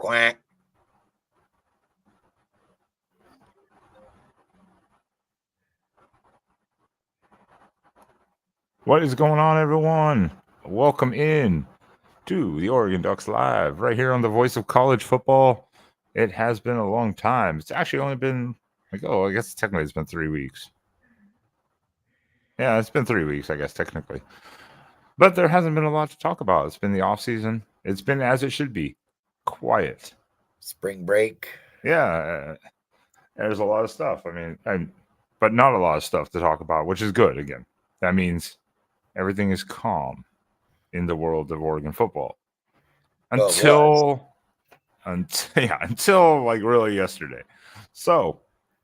Quack. What is going on, everyone? Welcome in to the Oregon Ducks Live, right here on the Voice of College Football. It has been a long time. It's actually only been, I guess technically it's been 3 weeks. Yeah, it's been 3 weeks, I guess, technically. But there hasn't been a lot to talk about. It's been the off season. It's been as it should be, quiet. Spring break. Yeah, there's a lot of stuff. But not a lot of stuff to talk about, which is good. Again, that means everything is calm in the world of Oregon football until like really yesterday. So,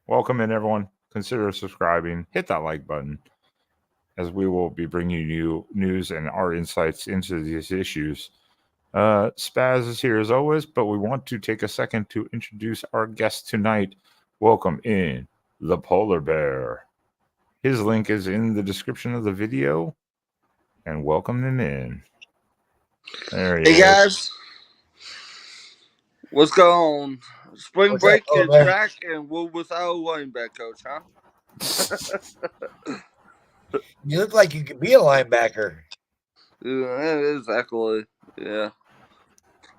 welcome in, everyone. Consider subscribing. Hit that like button, as we will be bringing you news and our insights into these issues. Spaz is here as always, but we want to take a second to introduce our guest tonight. Welcome in the Polar Bear. His link is in the description of the video, and welcome him in. There he is. Hey guys, what's going on? Spring break is back, and we're without a running back coach, huh? You look like you could be a linebacker. Yeah, exactly. Yeah,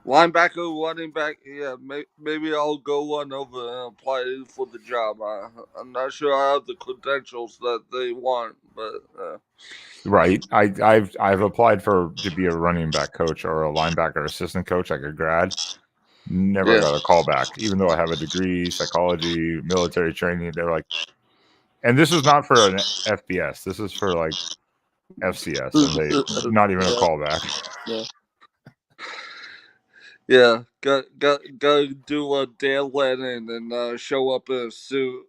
linebacker, running back. Yeah, maybe I'll go run over and apply for the job. I'm not sure I have the credentials that they want, but right. I've applied to be a running back coach or a linebacker assistant coach, like a grad. Never got a call back, even though I have a degree, psychology, military training. They were like, and this is not for an FBS. This is for like FCS, and they not even a call back. Yeah, got to do a Dan Lennon and show up in a suit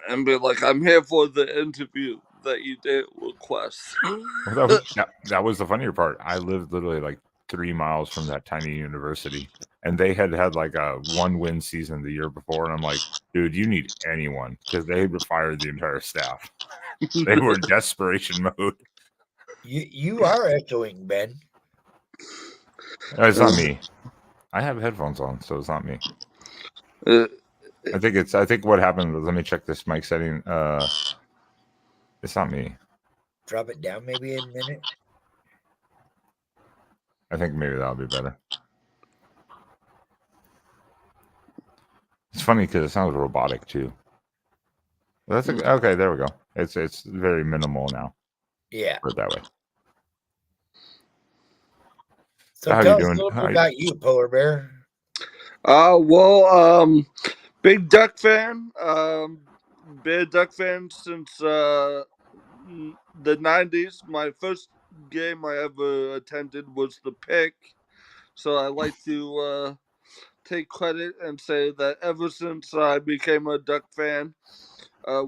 and be like, "I'm here for the interview that you didn't request." Well, that was the funnier part. I lived literally like 3 miles from that tiny university, and they had like a 1-win season the year before, and I'm like, dude, you need anyone, because they fired the entire staff. They were in desperation mode. You are echoing, Ben. It's not me. I have headphones on, so it's not me. I think what happened. Let me check this mic setting. It's not me. Drop it down maybe in a minute. I think maybe that'll be better. It's funny because it sounds robotic too. That's okay. There we go. It's very minimal now. Yeah. Put it that way. So how tell you us doing? a little bit about you, Polar Bear. Big Duck fan. Been a Duck fan since the 90s. My first game I ever attended was the Pick. So I like to take credit and say that ever since I became a Duck fan,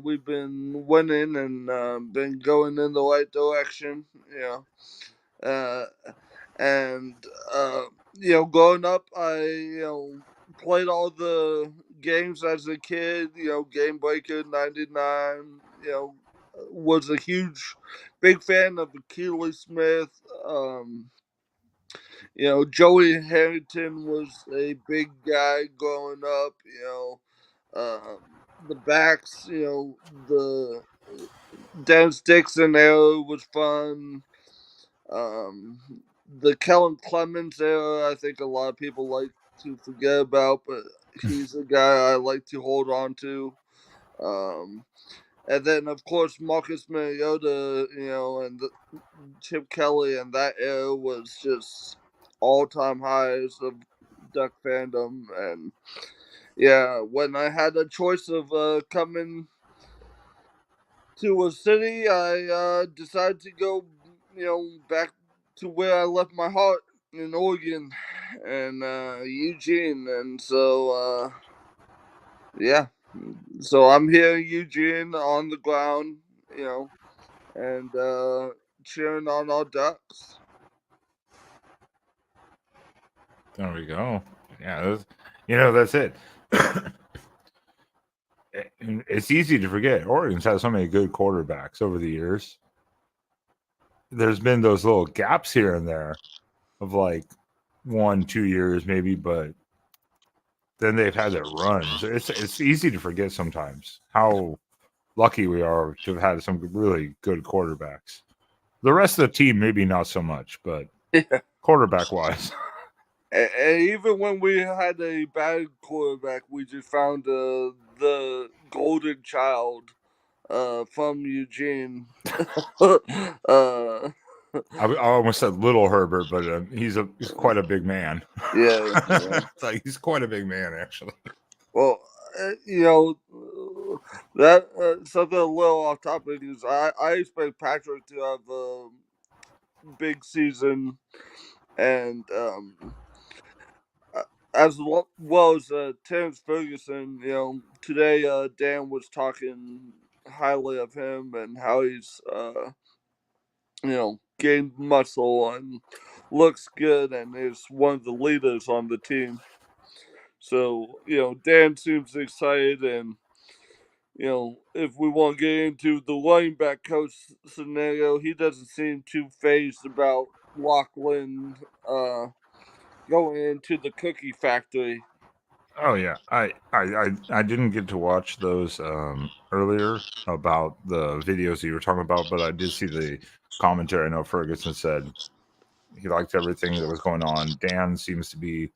we've been winning and been going in the right direction. Growing up, I played all the games as a kid. Game Breaker '99. Was a big fan of Achilles Smith. Joey Harrington was a big guy growing up. The backs. The Dennis Dixon era was fun. The Kellen Clemens era, I think a lot of people like to forget about, but he's a guy I like to hold on to. And then, of course, Marcus Mariota, and Chip Kelly, and that era was just all-time highs of Duck fandom. And, yeah, when I had a choice of coming to a city, I decided to go, back to where I left my heart in Oregon and Eugene. And so, yeah. So I'm here in Eugene on the ground, and cheering on our Ducks. There we go. Yeah, that's it. It's easy to forget. Oregon's had so many good quarterbacks over the years. There's been those little gaps here and there of like 1-2 years maybe, but then they've had their runs. It's easy to forget sometimes how lucky we are to have had some really good quarterbacks. The rest of the team maybe not so much, but quarterback wise. And even when we had a bad quarterback, we just found the golden child from Eugene. I almost said little Herbert, but he's quite a big man. Yeah. He's quite a big man, actually. Well, that something a little off topic is I expect Patrick to have a big season, and as well as Terrence Ferguson. Today Dan was talking highly of him and how he's gained muscle and looks good and is one of the leaders on the team. So Dan seems excited, and if we want to get into the running back coach scenario, he doesn't seem too phased about Lachlan going into the cookie factory. Oh yeah, I didn't get to watch those earlier about the videos you were talking about, but I did see the commentary. I know Ferguson said he liked everything that was going on. Dan seems to be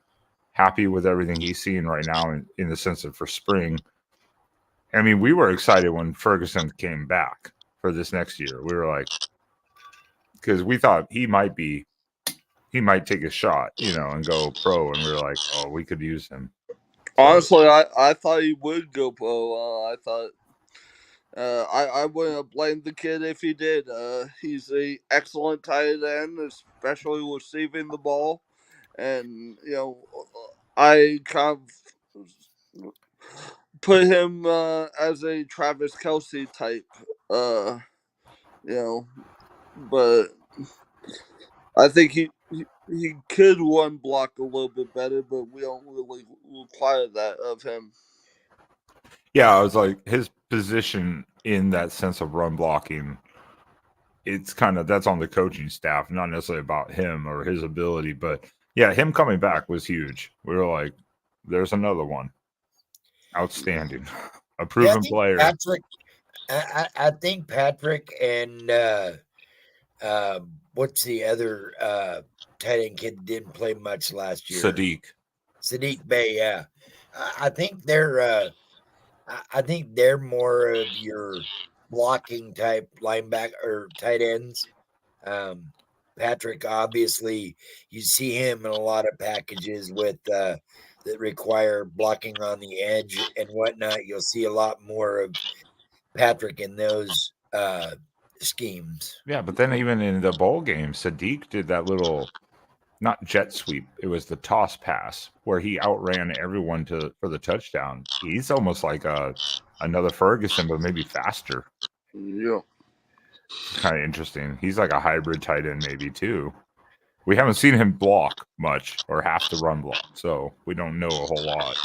happy with everything he's seeing right now in the sense of for spring. I mean, we were excited when Ferguson came back for this next year. We were like, because we thought he might take a shot, and go pro, and we were like, oh, we could use him. Honestly, I thought he would go pro. I thought I wouldn't have blamed the kid if he did. He's a excellent tight end, especially receiving the ball, and I kind of put him as a Travis Kelsey type. But I think he could run block a little bit better, but we don't really require that of him. Yeah, I was like, his position in that sense of run blocking, it's kind of that's on the coaching staff, not necessarily about him or his ability, but yeah, him coming back was huge. We were like, there's another one. Outstanding. A proven player. Patrick, I think Patrick and what's the other tight end kid didn't play much last year? Sadiq Bey, yeah. I think they're more of your blocking type linebacker or tight ends. Patrick, obviously, you see him in a lot of packages with that require blocking on the edge and whatnot. You'll see a lot more of Patrick in those schemes. Yeah, but then even in the bowl game, Sadiq did that little not jet sweep. It was the toss pass where he outran everyone for the touchdown. He's almost like another Ferguson, but maybe faster. Yeah. It's kind of interesting. He's like a hybrid tight end, maybe too. We haven't seen him block much or have to run block, so we don't know a whole lot.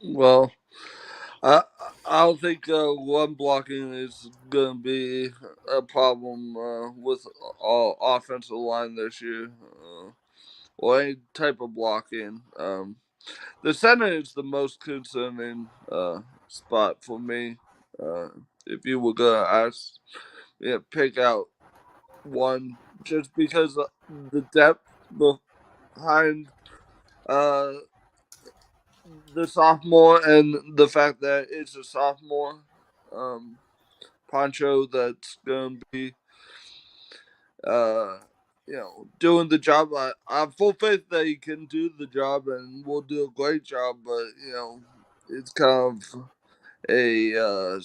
Well, I don't think run blocking is going to be a problem with all offensive line this year, or any type of blocking. The center is the most concerning spot for me. If you were going to ask, pick out one, just because the depth behind the sophomore and the fact that it's a sophomore Poncho that's going to be doing the job. I have full faith that he can do the job and will do a great job, but it's kind of a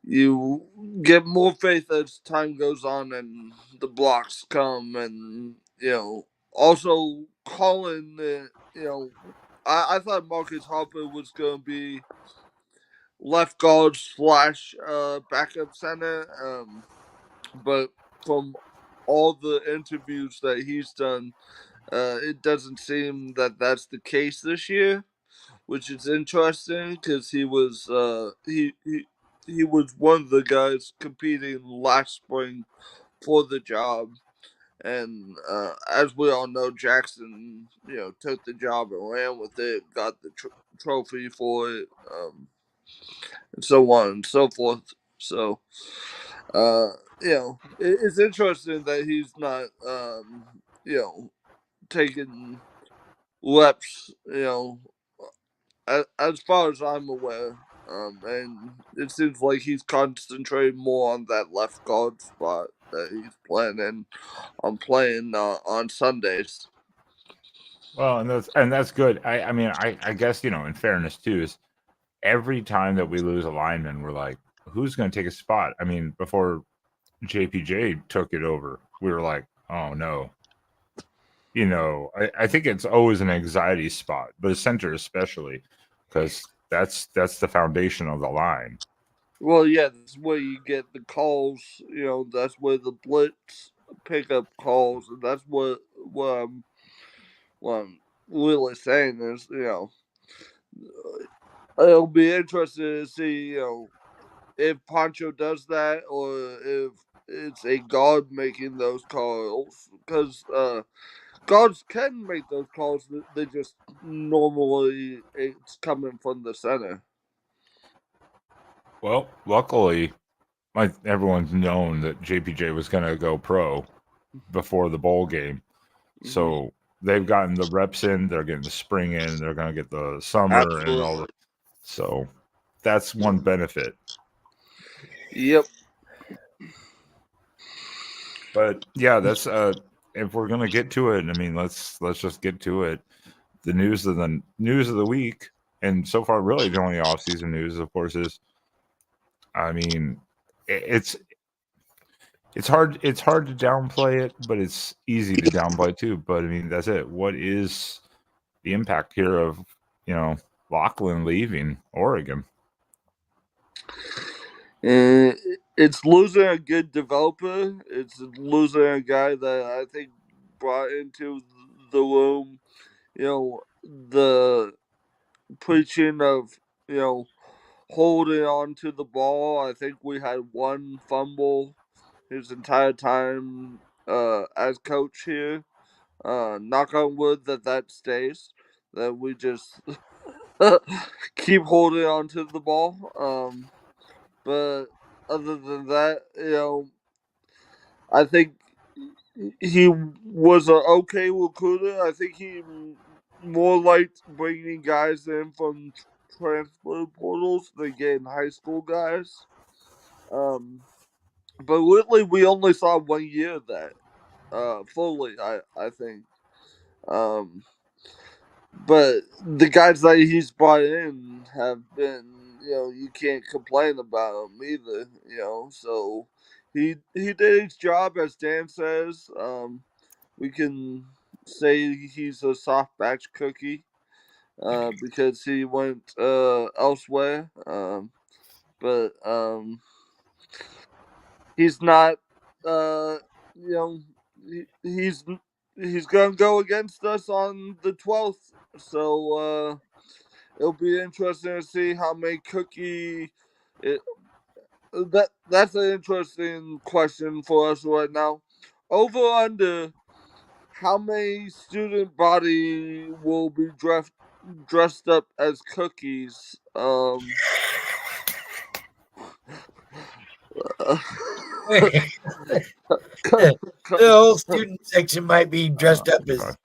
you get more faith as time goes on and the blocks come, and also calling the I thought Marcus Harper was going to be left guard / backup center, but from all the interviews that he's done, it doesn't seem that that's the case this year, which is interesting because he was he was one of the guys competing last spring for the job. And as we all know, Jackson, took the job and ran with it, got the trophy for it, and so on and so forth. So, it's interesting that he's not, taking reps, as far as I'm aware. And it seems like he's concentrating more on that left guard spot that he's planning on playing on Sundays. Well, and that's good. I mean, I guess, in fairness too, is every time that we lose a lineman, we're like, who's going to take a spot? I mean, before JPJ took it over, we were like, oh no. I think it's always an anxiety spot, but a center especially, because that's the foundation of the line. Well, yeah, that's where you get the calls. That's where the blitz pickup calls, and that's what I'm really saying is, it'll be interesting to see, if Pancho does that or if it's a guard making those calls, because guards can make those calls. They just normally it's coming from the center. Well, luckily, everyone's known that JPJ was going to go pro before the bowl game. So they've gotten the reps in, they're getting the spring in, they're going to get the summer Absolutely. and all that. So that's one benefit. Yep. But yeah, that's if we're going to get to it, I mean, let's just get to it. The news of the week, and so far really the only off-season news, of course, is, I mean, it's hard to downplay it, but it's easy to downplay too. But I mean, that's it. What is the impact here of Lachlan leaving Oregon? It's losing a good developer. It's losing a guy that I think brought into the room, the preaching of, holding on to the ball. I think we had one fumble his entire time as coach here. Knock on wood that stays. That we just keep holding on to the ball. But other than that, I think he was an okay recruiter. I think he more liked bringing guys in from transfer portals than getting high school guys. But really, we only saw 1 year of that fully. I think. But the guys that he's brought in have been, you can't complain about him either, So he did his job, as Dan says. We can say he's a soft batch cookie because he went elsewhere. But he's not. Uh, he's gonna go against us on the 12th. So it'll be interesting to see how many cookie. That's an interesting question for us right now. Over under, how many student body will be dressed up as cookies? The whole student section might be dressed up as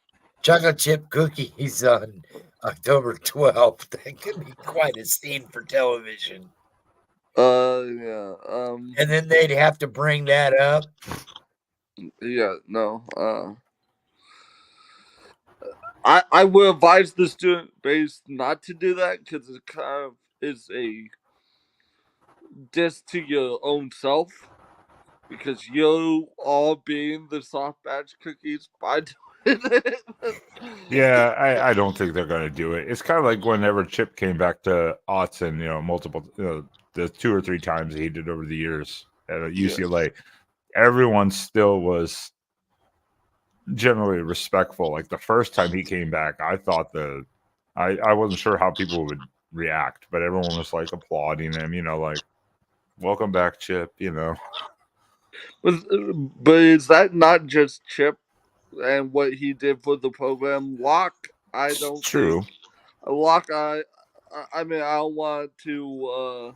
chocolate chip cookies on October 12th. That could be quite a scene for television. Yeah. And then they'd have to bring that up. Yeah, no. I will advise the student base not to do that because it kind of is a diss to your own self. Because you all being the soft batch cookies by doing it. Yeah, I don't think they're going to do it. It's kind of like whenever Chip came back to Autzen, multiple, the 2 or 3 times he did over the years at UCLA, everyone still was generally respectful. Like the first time he came back, I thought I wasn't sure how people would react, but everyone was like applauding him, like, welcome back, Chip, But is that not just Chip and what he did for the program? Locke, I don't True. think. Locke, I mean, I don't want to,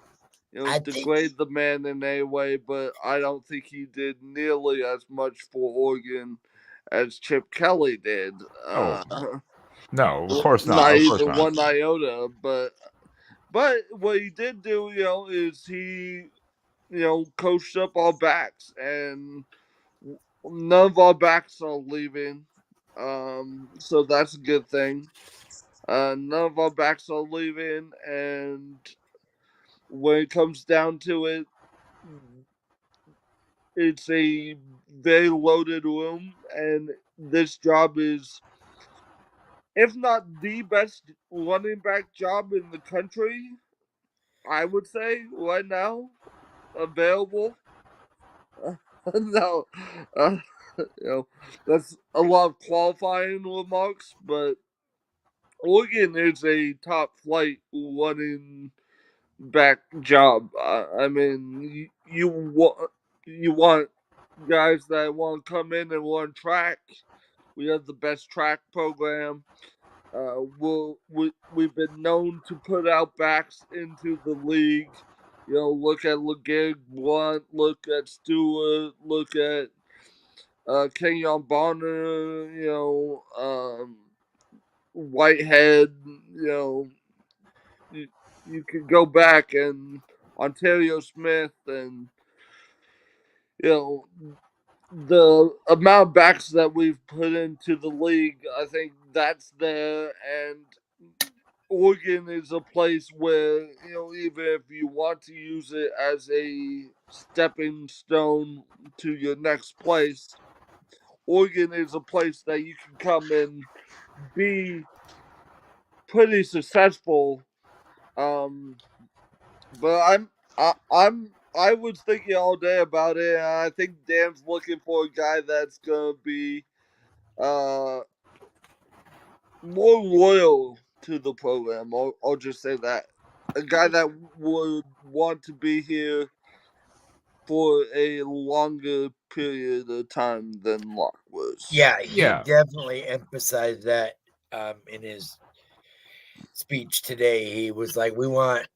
I think degrade the man in any way, but I don't think he did nearly as much for Oregon as Chip Kelly did. Oh, no, of course not. Not Of course even not. one iota. But what he did do, is he, coached up our backs, and none of our backs are leaving. So that's a good thing. None of our backs are leaving, and when it comes down to it, it's a very loaded room, and this job is, if not the best running back job in the country, I would say right now available. No, uh, that's a lot of qualifying remarks, but Oregon is a top flight running back job. I mean, you want guys that want to come in and run track. We have the best track program. We've been known to put out backs into the league. Look at Legig Blunt, look at Stewart, look at Kenyon Bonner, Whitehead. You could go back and Ontario Smith, and the amount of backs that we've put into the league. I think that's there, and Oregon is a place where, even if you want to use it as a stepping stone to your next place, Oregon is a place that you can come and be pretty successful. But I was thinking all day about it, and I think Dan's looking for a guy that's gonna be more loyal to the program. I'll just say that. A guy that would want to be here for a longer period of time than Locke was. Yeah, he Yeah. definitely emphasized that in his speech today. He was like, "We want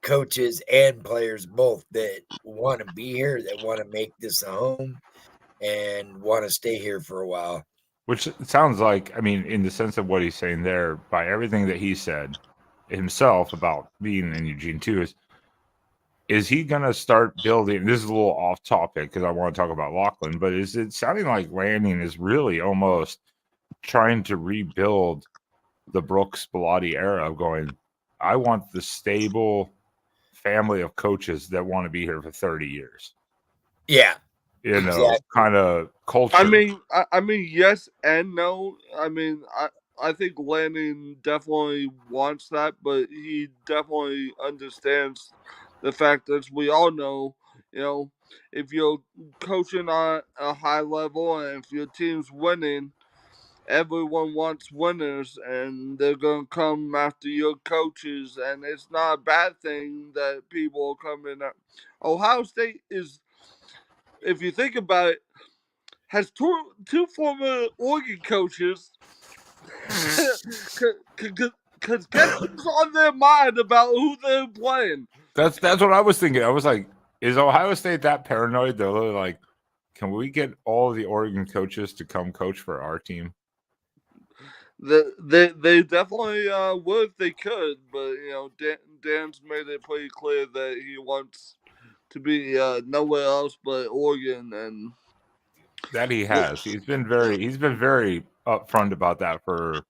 coaches and players both that want to be here, that want to make this a home, and want to stay here for a while." Which sounds like, I mean, in the sense of what he's saying there, by everything that he said himself about being in Eugene too, is he going to start building? This is a little off topic because I want to talk about Lachlan, but is it sounding like Lanning is really almost trying to rebuild the Brooks Bellotti era of going, I want the stable family of coaches that want to be here for 30 years. Yeah. Exactly. Kind of culture. I mean, yes and no. I mean, I think Lanning definitely wants that, but he definitely understands the fact that, as we all know, if you're coaching on a high level and if your team's winning, everyone wants winners, and they're gonna come after your coaches, and it's not a bad thing that people are coming up. Ohio State is, if you think about it, has two former Oregon coaches. Because guess who's on their mind about who they're playing? That's what I was thinking. I was like, is Ohio State that paranoid? They're really like, can we get all of the Oregon coaches to come coach for our team? They definitely would if they could, but Dan's made it pretty clear that he wants to be nowhere else but Oregon, and that he has. He's been very upfront about that for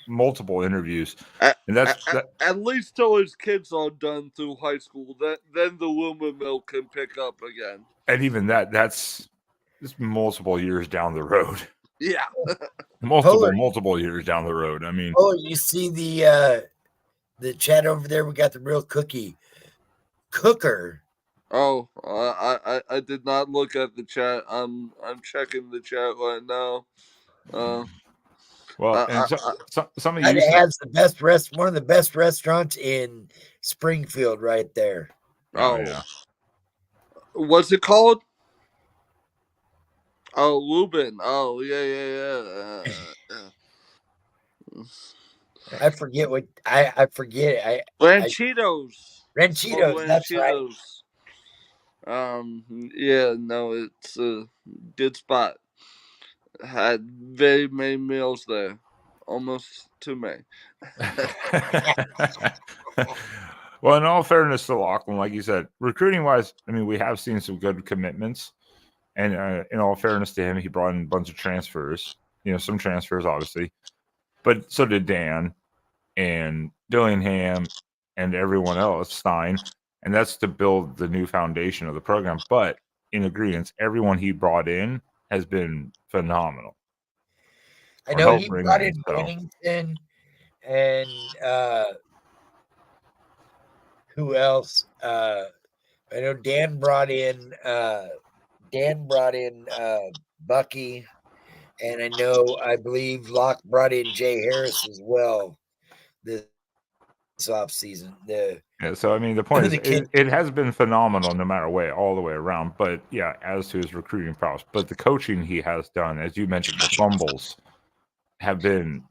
multiple interviews, and that's at least till his kids are done through high school. Then the rumor mill can pick up again. And even that's multiple years down the road. Yeah, multiple years down the road. I mean, you see the chat over there? We got the real cooker. Oh, I did not look at the chat. I'm checking the chat right now. Well, and some of you has one of the best restaurants in Springfield, right there. Oh yeah. What's it called? Oh, Lubin. Oh, yeah. I forget what I forget. Ranchitos. Ranchitos. That's right. Yeah, no, it's a good spot. Had very many meals there, almost too many. Well, in all fairness to Lachlan, like you said, recruiting wise, I mean, we have seen some good commitments. And in all fairness to him, he brought in a bunch of transfers, some transfers, obviously. But so did Dan and Dillingham and everyone else, Stein. And that's to build the new foundation of the program. But in agreement, everyone he brought in has been phenomenal. I Or know helped he bring brought in. in So Bennington and who else? I know Dan brought in Bucky, and I believe Locke brought in Jay Harris as well this offseason. yeah, so I mean, the point is, The kid. it has been phenomenal no matter way, all the way around. But yeah, as to his recruiting prowess, but the coaching he has done, as you mentioned, the fumbles have been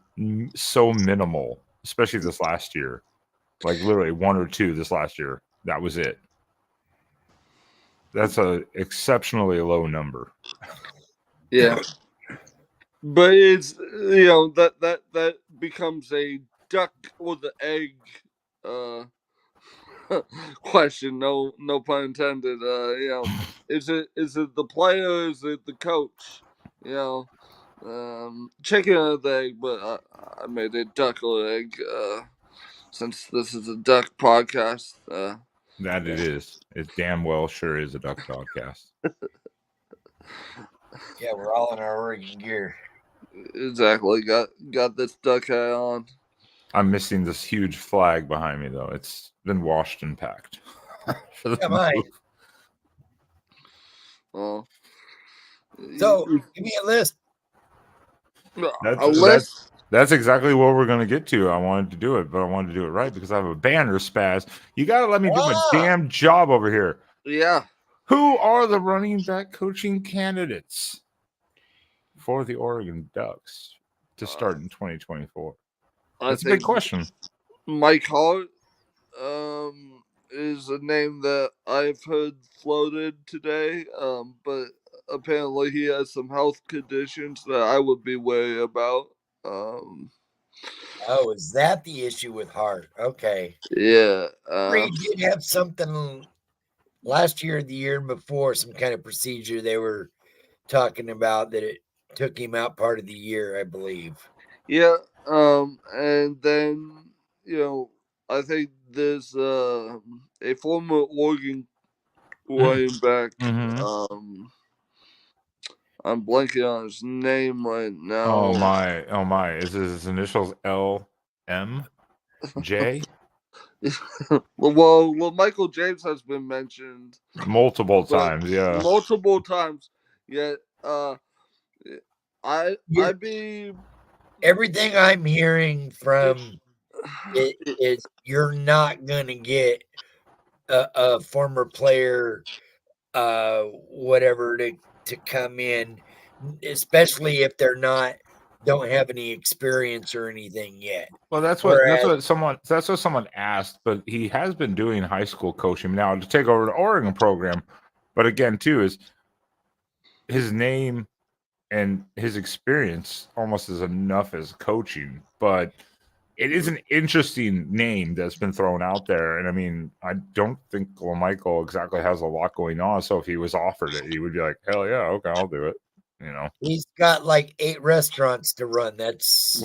so minimal, especially this last year. Like literally one or two this last year. That was it. That's a exceptionally low number. Yeah, but it's that becomes a duck or the egg question. No pun intended. Is it the player? Is it the coach? Chicken or the egg, but I made it duck or egg. Since this is a duck podcast. That it is. It damn well sure is a duck podcast. Yeah, we're all in our Oregon gear. Exactly. Got this duck hat on. I'm missing this huge flag behind me, though. It's been washed and packed. For the Come on. Well, so give me a list. A list. That's exactly what we're going to get to. I wanted to do it, but I wanted to do it right because I have a banner spaz. You got to let me do my damn job over here. Yeah. Who are the running back coaching candidates for the Oregon Ducks to start in 2024? That's a big question. Mike Hart is a name that I've heard floated today, but apparently he has some health conditions that I would be wary about. Oh, is that the issue with Hart? Okay. Yeah. He did have something last year or the year before, some kind of procedure they were talking about that it took him out part of the year, I believe. Yeah. And then, I think there's a former Oregon running back. I'm blanking on his name right now. Oh my! Is his initials LM J? well, Michael James has been mentioned multiple times. Yeah, multiple times. Yet, I'd be everything I'm hearing from it is you're not gonna get a former player, whatever to come in, especially if they're don't have any experience or anything yet. Well, that's what someone asked, but he has been doing high school coaching now to take over the Oregon program. But again, too, is his name and his experience almost is enough as coaching, but it is an interesting name that's been thrown out there. And I mean, I don't think Michael exactly has a lot going on. So if he was offered it, he would be like, hell yeah, okay, I'll do it. He's got like 8 restaurants to run. That's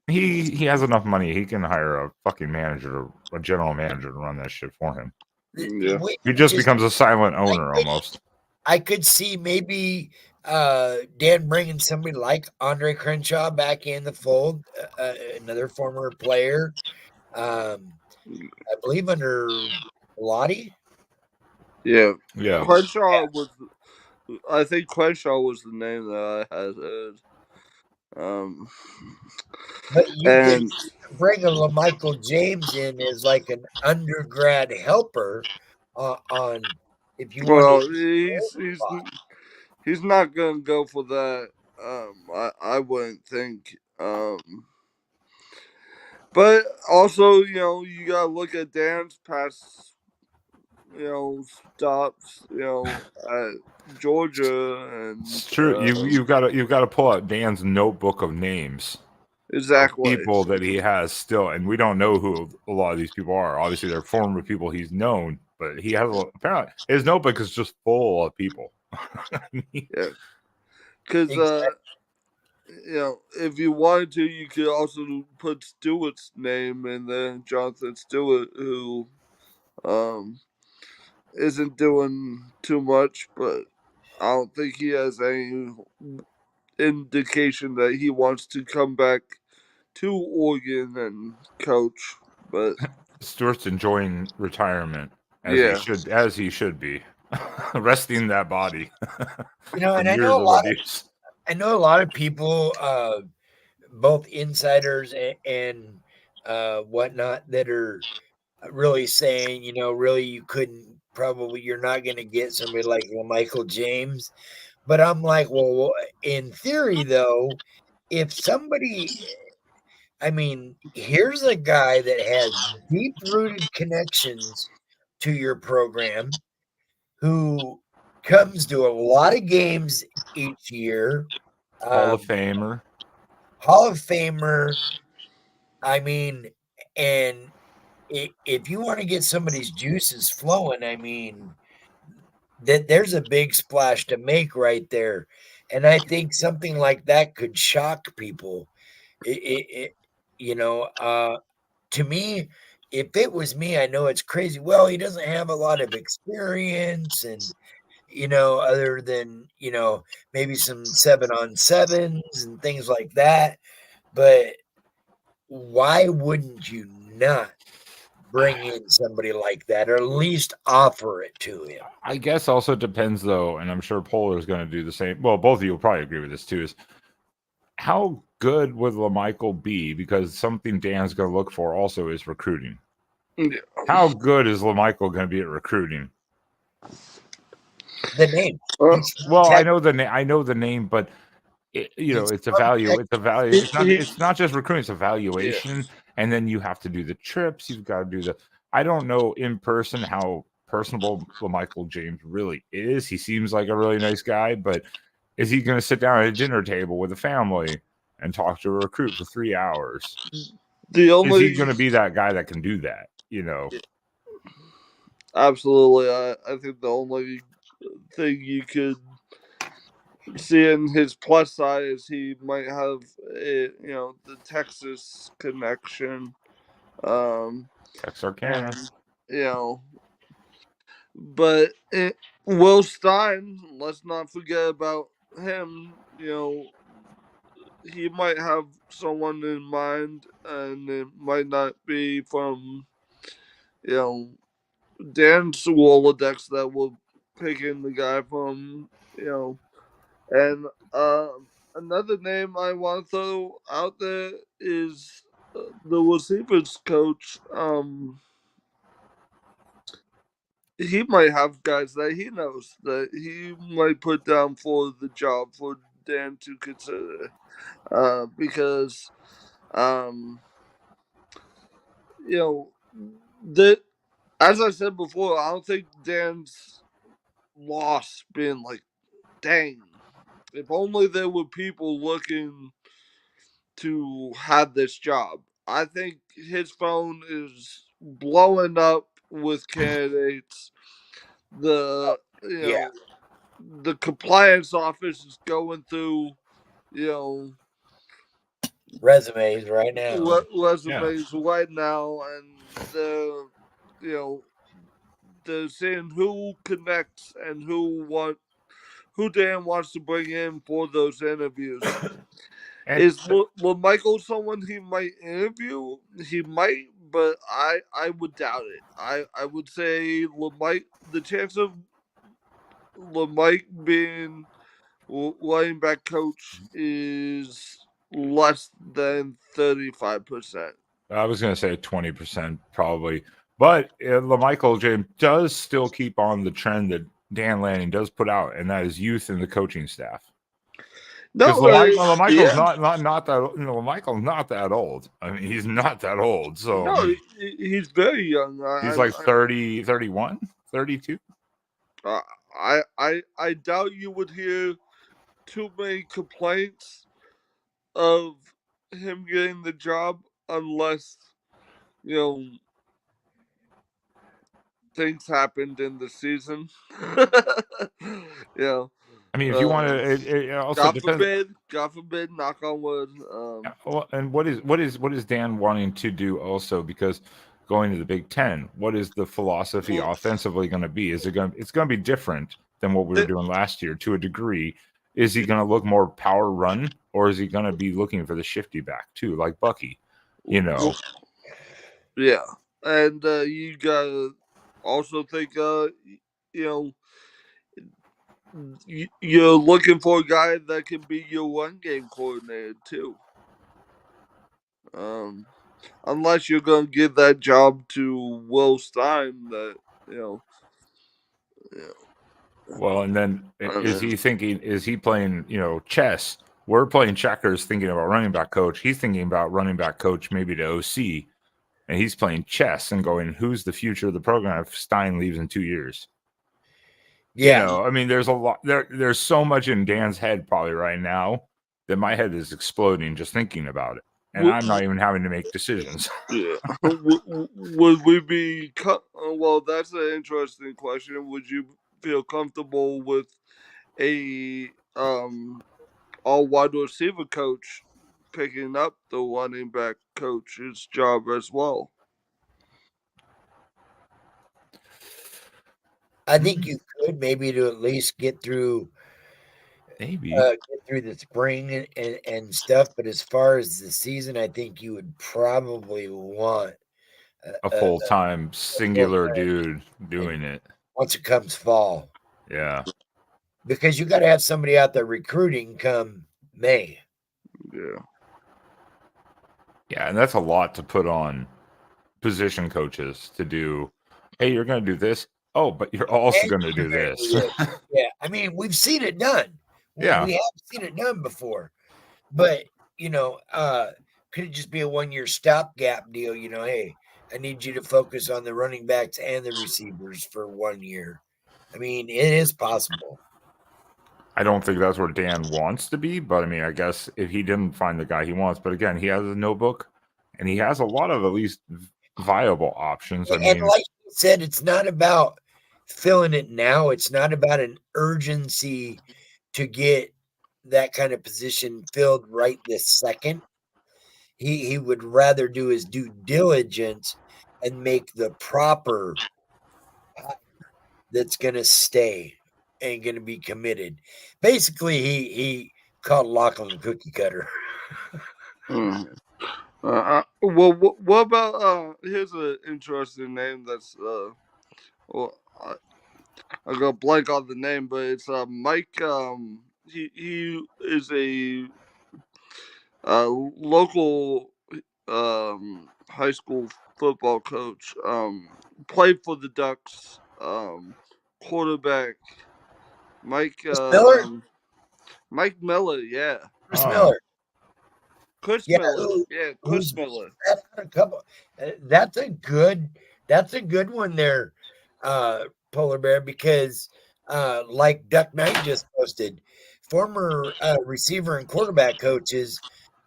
he has enough money. He can hire a fucking manager, a general manager to run that shit for him. Yeah. He just becomes a silent owner almost. I could see maybe Dan bringing somebody like Andre Crenshaw back in the fold, another former player. I believe under Lottie. Yeah. Yeah. I think Crenshaw was the name that I had heard. But you could bring a LaMichael James in as like an undergrad helper on if you want. Well, he's not gonna go for that. I wouldn't think. But also, you gotta look at Dan's past, stops, at Georgia and It's true. You've got to pull out Dan's notebook of names of exactly. people that he has still, and we don't know who a lot of these people are. Obviously, they're former people he's known, but he has apparently his notebook is just full of people. Yeah, because Exactly. if you wanted to, you could also put Stewart's name in there, Jonathan Stewart, who isn't doing too much, but I don't think he has any indication that he wants to come back to Oregon and coach. But Stewart's enjoying retirement yeah, as he should be, resting that body from And I years know of abuse. a lot of people, both insiders and whatnot, that are really saying, really you're not going to get somebody like Michael James. But I'm like, well, in theory, though, if somebody, here's a guy that has deep rooted connections to your program, who comes to a lot of games each year, Hall of Famer. Hall of Famer. And if you want to get somebody's juices flowing, that there's a big splash to make right there. And I think something like that could shock people. It to me, if it was me, I know it's crazy. Well, he doesn't have a lot of experience, and other than maybe some 7-on-7s and things like that. But why wouldn't you not bring in somebody like that, or at least offer it to him? I guess also depends though, and I'm sure Polar's going to do the same. Well, both of you will probably agree with this too. Is how good would LaMichael be? Because something Dan's going to look for also is recruiting. yeah. How good is LaMichael going to be at recruiting? The name. Well, I know the name. I know the name, but it's a value. It's a value. It's not just recruiting. It's evaluation, and then you have to do the trips. You've got to do the. I don't know in person how personable LaMichael James really is. He seems like a really nice guy, but is he going to sit down at a dinner table with a family and talk to a recruit for 3 hours? Is he going to be that guy that can do that? Absolutely. I think the only thing you could see in his plus side is he might have the Texas connection. Texarkana. And, but Will Stein, let's not forget about him. He might have someone in mind, and it might not be from Dan's Rolodex that will pick in the guy from. And another name I want to throw out there is the receivers coach. He might have guys that he knows that he might put down for the job for Dan to consider. Because, as I said before, I don't think Dan's loss been like, dang, if only there were people looking to have this job. I think his phone is blowing up with candidates. The the compliance office is going through resumes right now. resumes right now, and they're seeing who connects and who Dan wants to bring in for those interviews. Is Michael someone he might interview? He might, but I would doubt it. I would say the chance of LeMike being running back coach is less than 35%. I was going to say 20% probably, but LaMichael James does still keep on the trend that Dan Lanning does put out, and that is youth in the coaching staff. No, Because LaMichael's not that. LaMichael's not that old. I mean, he's not that old. So no, he's very young. he's like 30, 31, 32. I doubt you would hear too many complaints of him getting the job unless, you know, things happened in the season. You know, I mean, if you want to, it also God depends. forbid, knock on wood. And what is Dan wanting to do also? Because going to the Big Ten, what is the philosophy offensively going to be? It's going to be different than what we were doing last year to a degree. Is he going to look more power run, or is he going to be looking for the shifty back too, like Bucky? You know. Yeah, and you gotta also think, you know, you're looking for a guy that can be your run game coordinator too. Unless you're gonna give that job to Will Stein, that you know. Well, and then is he thinking? Is he playing? Chess. We're playing checkers, thinking about running back coach. He's thinking about running back coach, maybe to OC, and he's playing chess and going, "Who's the future of the program if Stein leaves in 2 years?" Yeah. I mean, there's a lot there's so much in Dan's head probably right now that my head is exploding just thinking about it. And I'm not even having to make decisions. Yeah. Would we be well, that's an interesting question. Would you feel comfortable with a all wide receiver coach picking up the running back coach's job as well? I think you could maybe to at least get through the spring and stuff. But as far as the season, I think you would probably want a full-time singular dude doing it once it comes fall. Yeah. Because you got to have somebody out there recruiting come May. Yeah. Yeah, and that's a lot to put on position coaches to do. Hey, you're going to do this. Oh, but you're also going to do this. Yeah, I mean, we've seen it done. Yeah. We have seen it done before. But, could it just be a 1-year stopgap deal? Hey, I need you to focus on the running backs and the receivers for 1 year. I mean, it is possible. I don't think that's where Dan wants to be, but I mean, I guess if he didn't find the guy he wants, but again, he has a notebook and he has a lot of at least viable options. And like you said, it's not about filling it now. It's not about an urgency to get that kind of position filled right this second. He would rather do his due diligence and make the proper that's going to stay and going to be committed. Basically, he called Lachlan cookie cutter. Well, what about here's an interesting name that's well, I got blank on the name, but it's Mike. He is a local high school football coach. Played for the Ducks. Quarterback Mike Miller? Mike Miller, yeah. Chris Miller. Chris Miller. Yeah, Chris Miller. That's a good one there, Polar Bear, because like Duck Knight just posted, former receiver and quarterback coaches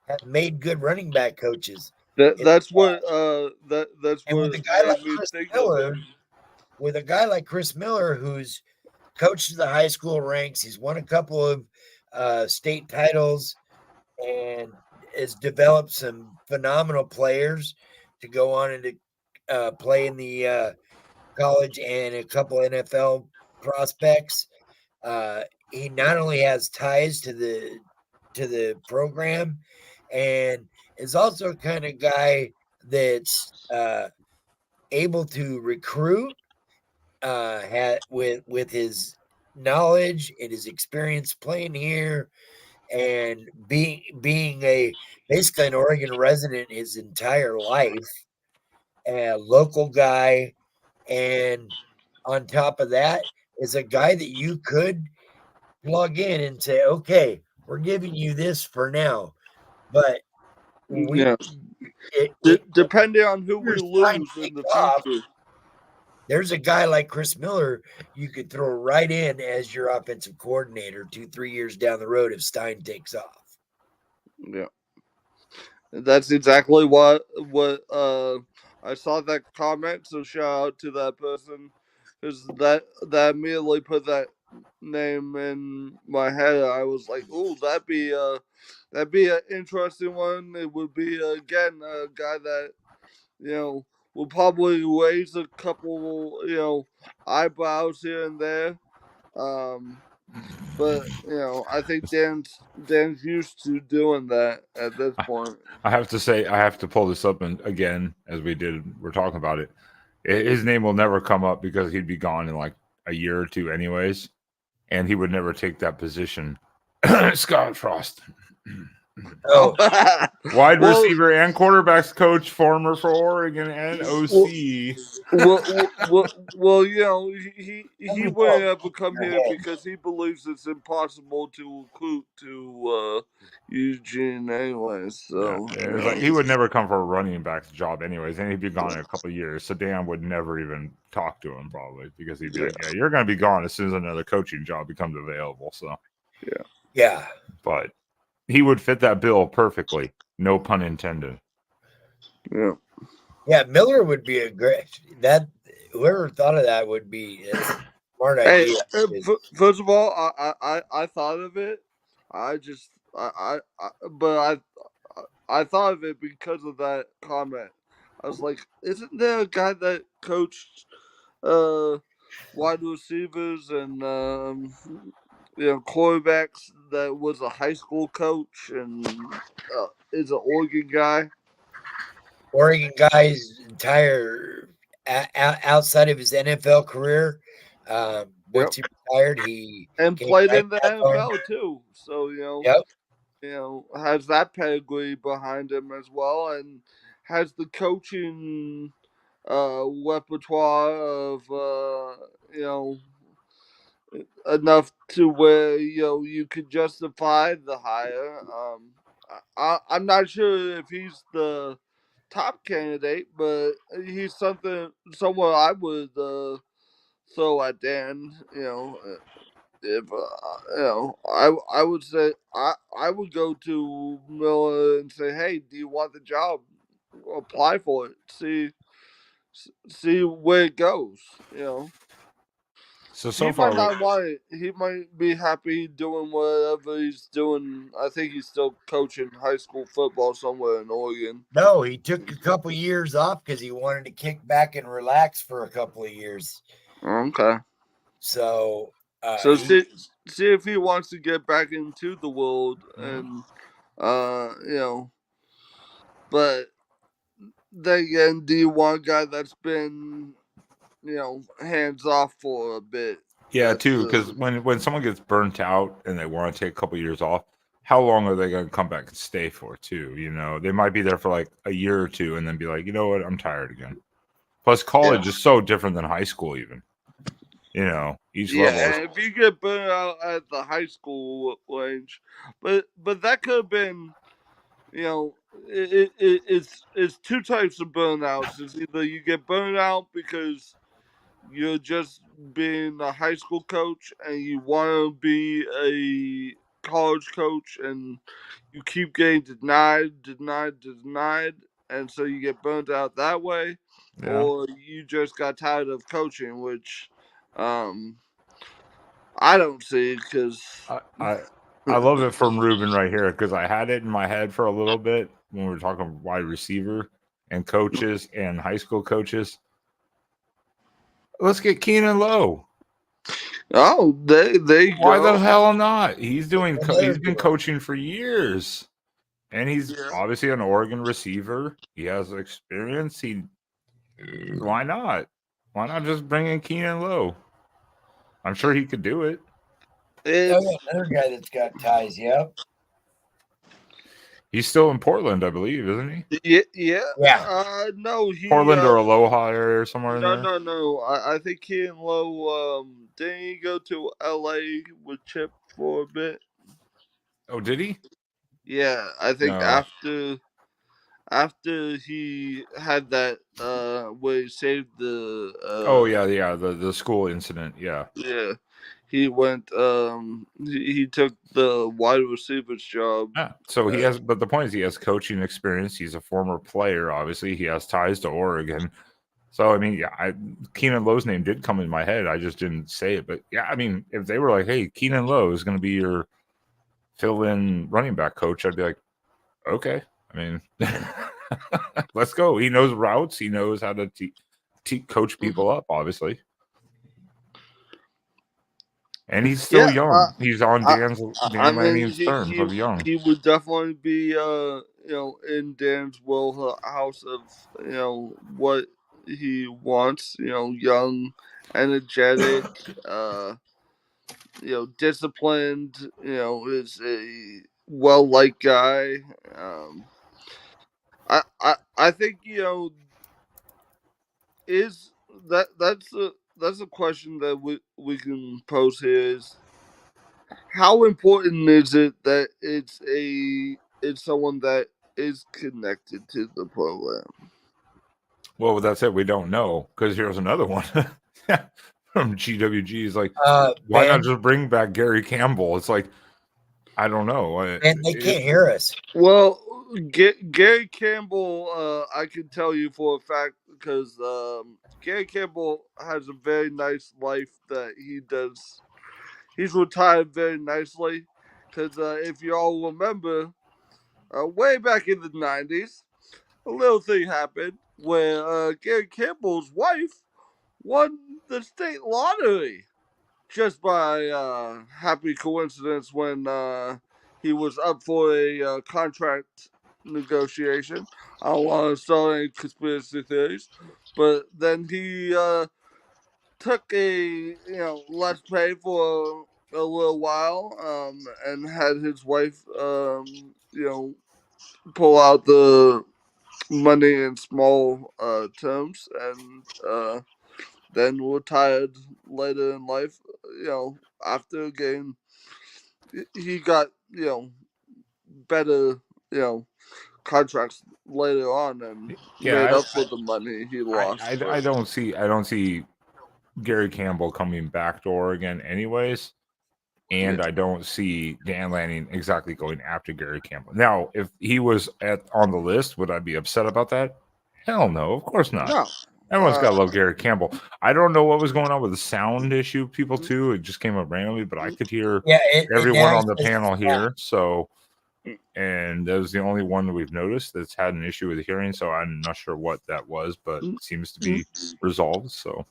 have made good running back coaches. That's what with a guy like Chris Miller, with a guy like Chris Miller, who's coached the high school ranks, he's won a couple of state titles and has developed some phenomenal players to go on and to play in the college and a couple NFL prospects. He not only has ties to the program and is also kind of guy that's able to recruit with his knowledge and his experience playing here and being basically an Oregon resident his entire life, a local guy, and on top of that, is a guy that you could plug in and say, okay, we're giving you this for now, but Yeah. it Depending on who we your sign lose in the takes off. future. There's a guy like Chris Miller you could throw right in as your offensive coordinator 2-3 years down the road if Stein takes off. Yeah. That's exactly what I saw that comment, so shout out to that person, because that immediately put that name in my head. I was like, "Ooh, that'd be an interesting one." It would be again a guy that will probably raise a couple eyebrows here and there. But I think Dan's used to doing that at this point. I have to say, I have to pull this up again as we're talking about it. His name will never come up because he'd be gone in like a year or two, anyways, and he would never take that position. Scott Frost. Oh, Wide receiver and quarterbacks coach, former for Oregon and OC. Well, he wouldn't ever come here because he believes it's impossible to recruit to Eugene anyways. So it was like he would never come for a running back's job anyways, and he'd be gone in a couple of years. So Dan would never even talk to him probably because he'd be like, "Yeah, you're going to be gone as soon as another coaching job becomes available." So yeah, but he would fit that bill perfectly. No pun intended. Yeah, Miller would be a great that. Whoever thought of that would be a smart idea. First of all, I thought of it. I thought of it because of that comment. I was like, isn't there a guy that coached wide receivers and quarterbacks that was a high school coach and is an Oregon guy? Oregon guy's entire outside of his NFL career, once he retired, he and played in the NFL too. So has that pedigree behind him as well, and has the coaching repertoire of enough to where you could justify the hire. I'm not sure if he's the top candidate, but he's someone I would throw at Dan. If I would say I would go to Miller and say, hey, do you want the job? Apply for it. See where it goes. So he far, might not want it. He might be happy doing whatever he's doing. I think he's still coaching high school football somewhere in Oregon. No, he took a couple years off because he wanted to kick back and relax for a couple of years. Okay. So see if he wants to get back into the world and but then again, do you want a guy that's been hands off for a bit? Yeah, too, because when someone gets burnt out and they want to take a couple of years off, how long are they going to come back and stay for, too? They might be there for like a year or two and then be like, you know what, I'm tired again. Plus, college is so different than high school, even. Each level. And if you get burnt out at the high school range, but that could have been, it's two types of burnouts. It's either you get burned out because you're just being a high school coach and you want to be a college coach and you keep getting denied, and so you get burnt out that way, or you just got tired of coaching, which I don't see because I love it from Ruben right here because I had it in my head for a little bit when we were talking wide receiver and coaches and high school coaches. Let's get Keenan Lowe. Oh, they why the hell not? He's been coaching for years, and he's obviously an Oregon receiver. He has experience. Why not? Why not just bring in Keenan Lowe? I'm sure he could do it. Another guy that's got ties, yeah. He's still in Portland, I believe, isn't he? Yeah. Yeah. No, he. Portland or Aloha area or somewhere in there. No. I think he and Lowe. Didn't he go to L.A. with Chip for a bit? Oh, did he? Yeah, I think No. after he had that where he saved the Oh yeah, the school incident. Yeah. yeah, he went he took the wide receivers job. Yeah. So he has, but the point is, he has coaching experience. He's a former player. Obviously, he has ties to Oregon. So I mean, yeah, Keenan Lowe's name did come in my head. I just didn't say it. But yeah, I mean, if they were like, "Hey, Keenan Lowe is going to be your fill-in running back coach," I'd be like, "Okay." I mean, let's go. He knows routes. He knows how to coach people up. Obviously. And he's still young. He's on Dan Lanning's terms of young. He would definitely be in Dan's wheelhouse of what he wants. Young, energetic, disciplined. Is a well liked guy. I think is that's a question that we can pose here is how important is it that it's someone that is connected to the program? Well, that's it. We don't know because here's another one from GWG. Is like, why not just bring back Gary Campbell? It's like, I don't know. And they can't hear us. Well, Gary Campbell, I can tell you for a fact because Gary Campbell has a very nice life that he does. He's retired very nicely because if you all remember, way back in the 90s, a little thing happened where Gary Campbell's wife won the state lottery just by happy coincidence when he was up for a contract negotiation. I don't want to start any conspiracy theories, but then he took a less pay for a little while, and had his wife pull out the money in small terms, and then retired later in life. After getting he got better contracts later on and made up for the money he lost. I don't see Gary Campbell coming back to Oregon anyways. And I don't see Dan Lanning exactly going after Gary Campbell. Now, if he was on the list, would I be upset about that? Hell no, of course not. No. Everyone's got to love Gary Campbell. I don't know what was going on with the sound issue, people, too. It just came up randomly, but I could hear everyone on the panel here. So, and that was the only one that we've noticed that's had an issue with the hearing. So I'm not sure what that was, but it seems to be resolved. So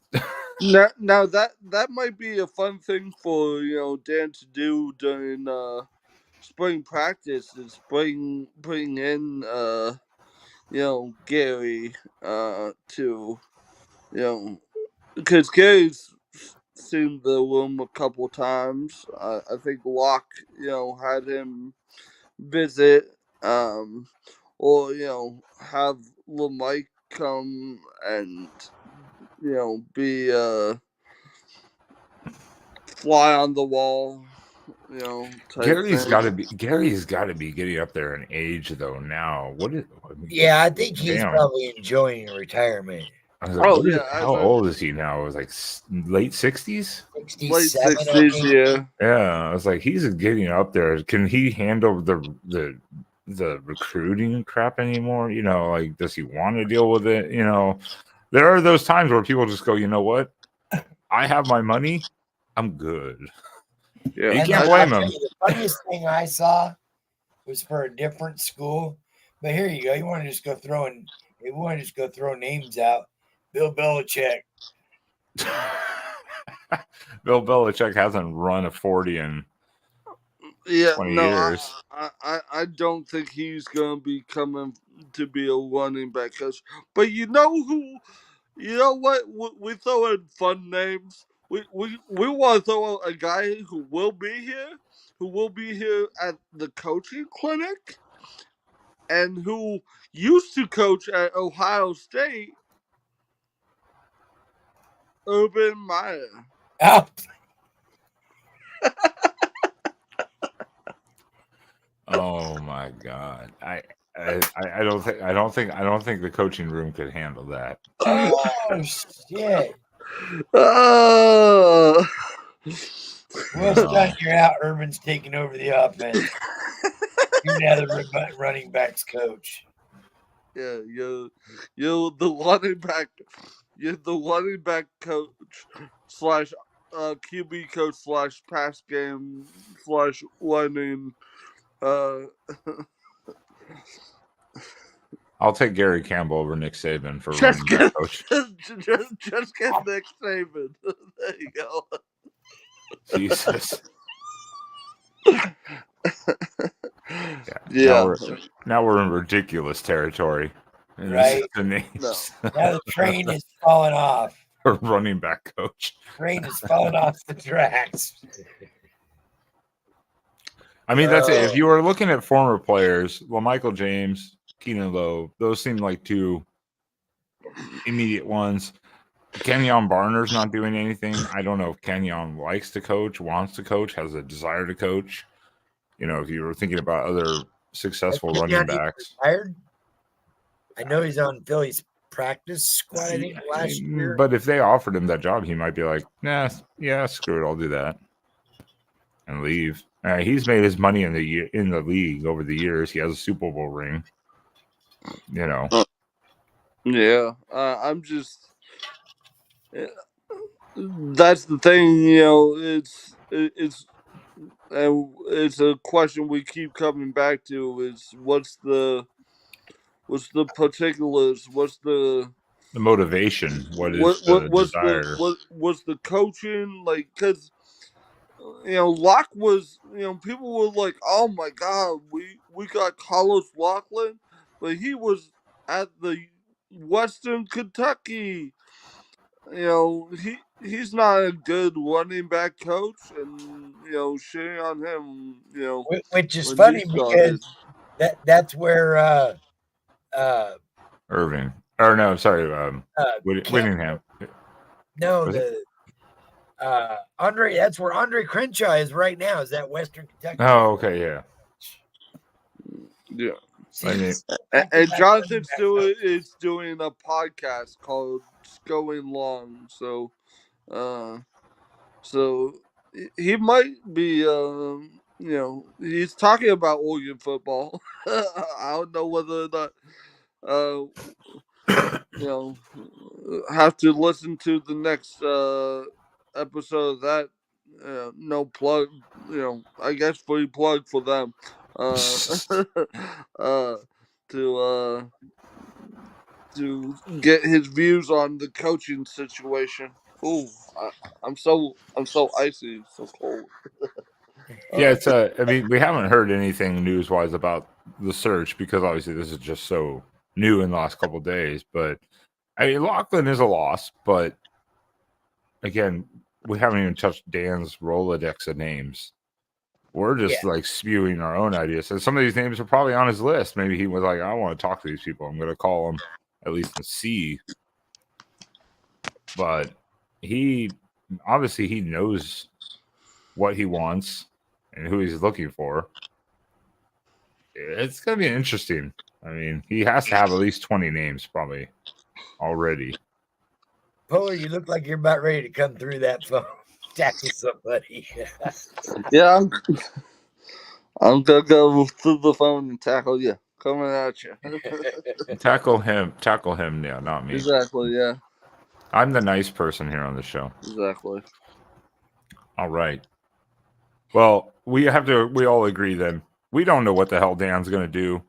now that might be a fun thing for Dan to do during spring practice is bring in Gary to because Gary's seen the room a couple times. I think Locke had him visit, or have LeMike come and be fly on the wall. Gary's got to be getting up there in age though now. I think he's probably enjoying retirement. I was like, how old is he now? It was like late 60s? Late 60s, yeah. Yeah, I was like, he's getting up there. Can he handle the recruiting crap anymore? Like, does he want to deal with it? There are those times where people just go, you know what? I have my money. I'm good. Yeah, you can't blame him. The funniest thing I saw was for a different school. But here you go. You want to just go throw names out. Bill Belichick. Bill Belichick hasn't run a 40 in 20 years. I don't think he's going to be coming to be a running back coach. But you know what? We throw in fun names. We want to throw out a guy who will be here at the coaching clinic. and who used to coach at Ohio State, Urban Meyer. Oh, Oh my God! I don't think the coaching room could handle that. oh shit. Uh, Well, Scott, you're out. Urban's taking over the offense. You're now the running backs coach. yeah, you're the running back. You're the running back coach slash QB coach slash pass game slash running. I'll take Gary Campbell over Nick Saban for Just running back coach. just get Nick Saban. There you go. Jesus. Yeah. Now we're in ridiculous territory. And this is Right. the names. Now the train is falling off. For running back coach. Train is falling off the tracks. I mean, that's it. If you were looking at former players, well, Michael James, Keenan Lowe, those seem like two immediate ones. Kenyon Barner's not doing anything. I don't know if Kenyon likes to coach, wants to coach, has a desire to coach. You know, if you were thinking about other successful running backs. Retired? I know he's on Philly's practice squad, I think, last year. But if they offered him that job, he might be like, nah, yeah, screw it, I'll do that. And leave. He's made his money in the league over the years. He has a Super Bowl ring. You know. Yeah. I'm just... That's the thing, you know, it's a question we keep coming back to is what's the particulars, what's the motivation, what's the coaching, like, because you know Locke was, you know, people were like, oh my god, we got Carlos Loughlin, but he was at the Western Kentucky. You know, he's not a good running back coach, and you know, shitting on him, you know, which is funny because that's where Irving, or no, sorry, Whittingham. No, Andre. That's where Andre Crenshaw is right now. Is that Western Kentucky? Oh, okay, yeah. Yeah. I mean, and Jonathan Stewart is doing a podcast called Going Long, so he might be, you know, he's talking about Oregon football. I don't know whether or not, you know, have to listen to the next episode of that. No plug, you know, I guess free plug for them. To get his views on the coaching situation. Ooh, I'm so icy, so cold. Yeah, it's I mean, we haven't heard anything news-wise about the search because obviously this is just so new in the last couple of days. But I mean, Loughlin is a loss, but again, we haven't even touched Dan's Rolodex of names. We're just like spewing our own ideas. And some of these names are probably on his list. Maybe he was like, I want to talk to these people. I'm going to call them at least and see. But he knows what he wants and who he's looking for. It's going to be interesting. I mean, he has to have at least 20 names probably already. Polar, you look like you're about ready to come through that phone. Tackle somebody. Yeah, I'm gonna go through the phone and tackle you. Coming at you. Tackle him. Yeah, not me. Exactly. Yeah. I'm the nice person here on the show. Exactly. All right. Well, we all agree then. We don't know what the hell Dan's going to do.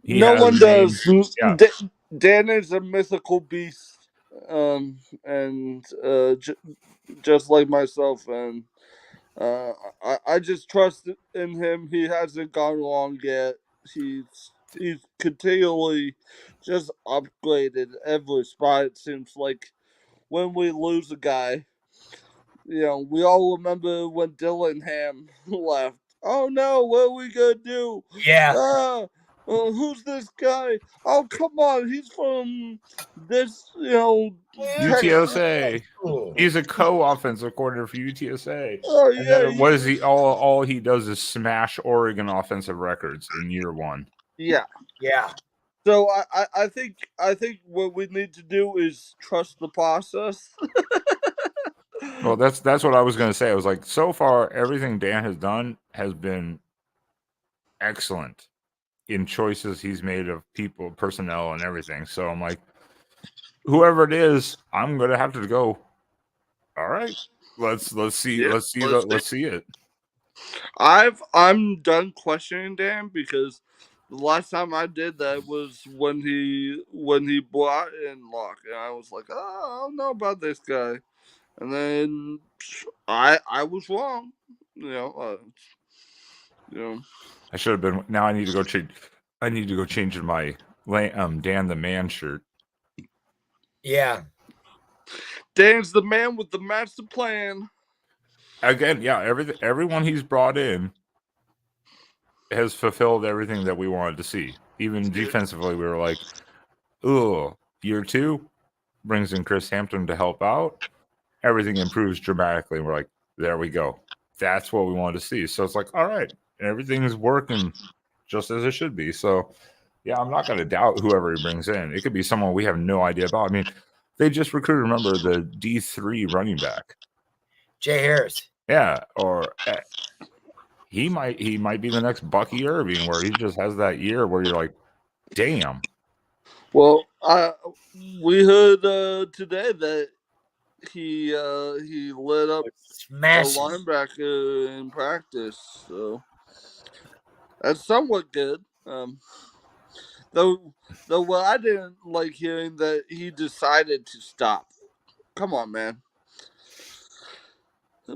No one does. Yeah. Dan is a mythical beast. And just like myself, and I just trust in him. He hasn't gone wrong yet. He's continually just upgraded every spot. It seems like when we lose a guy, you know, we all remember when Dillingham left. Oh no, what are we gonna do? Yeah. Oh, who's this guy? Oh, come on, he's from this, UTSA. Cool. He's a co-offensive coordinator for UTSA. Oh And yeah, then what is he? All he does is smash Oregon offensive records in year one. yeah. Yeah. So I think what we need to do is trust the process. Well, that's what I was going to say. I was like, so far everything Dan has done has been excellent in choices he's made of people, personnel, and everything. So I'm like, whoever it is, I'm going to have to go. All right, let's see Yeah, let's see it. I'm done questioning Dan because the last time I did that was when he brought in Locke, and I was like, oh, I don't know about this guy, and then I was wrong, you know. I should have been. Now I need to go change. I need to go change my Dan the Man shirt. Yeah. Dan's the man with the master plan. Again, yeah, everyone he's brought in has fulfilled everything that we wanted to see. Even defensively, we were like, "Oh, year 2 brings in Chris Hampton to help out. Everything improves dramatically." And we're like, "There we go. That's what we wanted to see." So it's like, all right, everything's working just as it should be. So yeah, I'm not going to doubt whoever he brings in. It could be someone we have no idea about. I mean, they just recruited, remember, the D3 running back. Jay Harris. Yeah, or he might be the next Bucky Irving, where he just has that year where you're like, damn. Well, we heard today that he lit up a Smashing. linebacker in practice, so that's somewhat good. Though what I didn't like hearing that he decided to stop. Come on, man.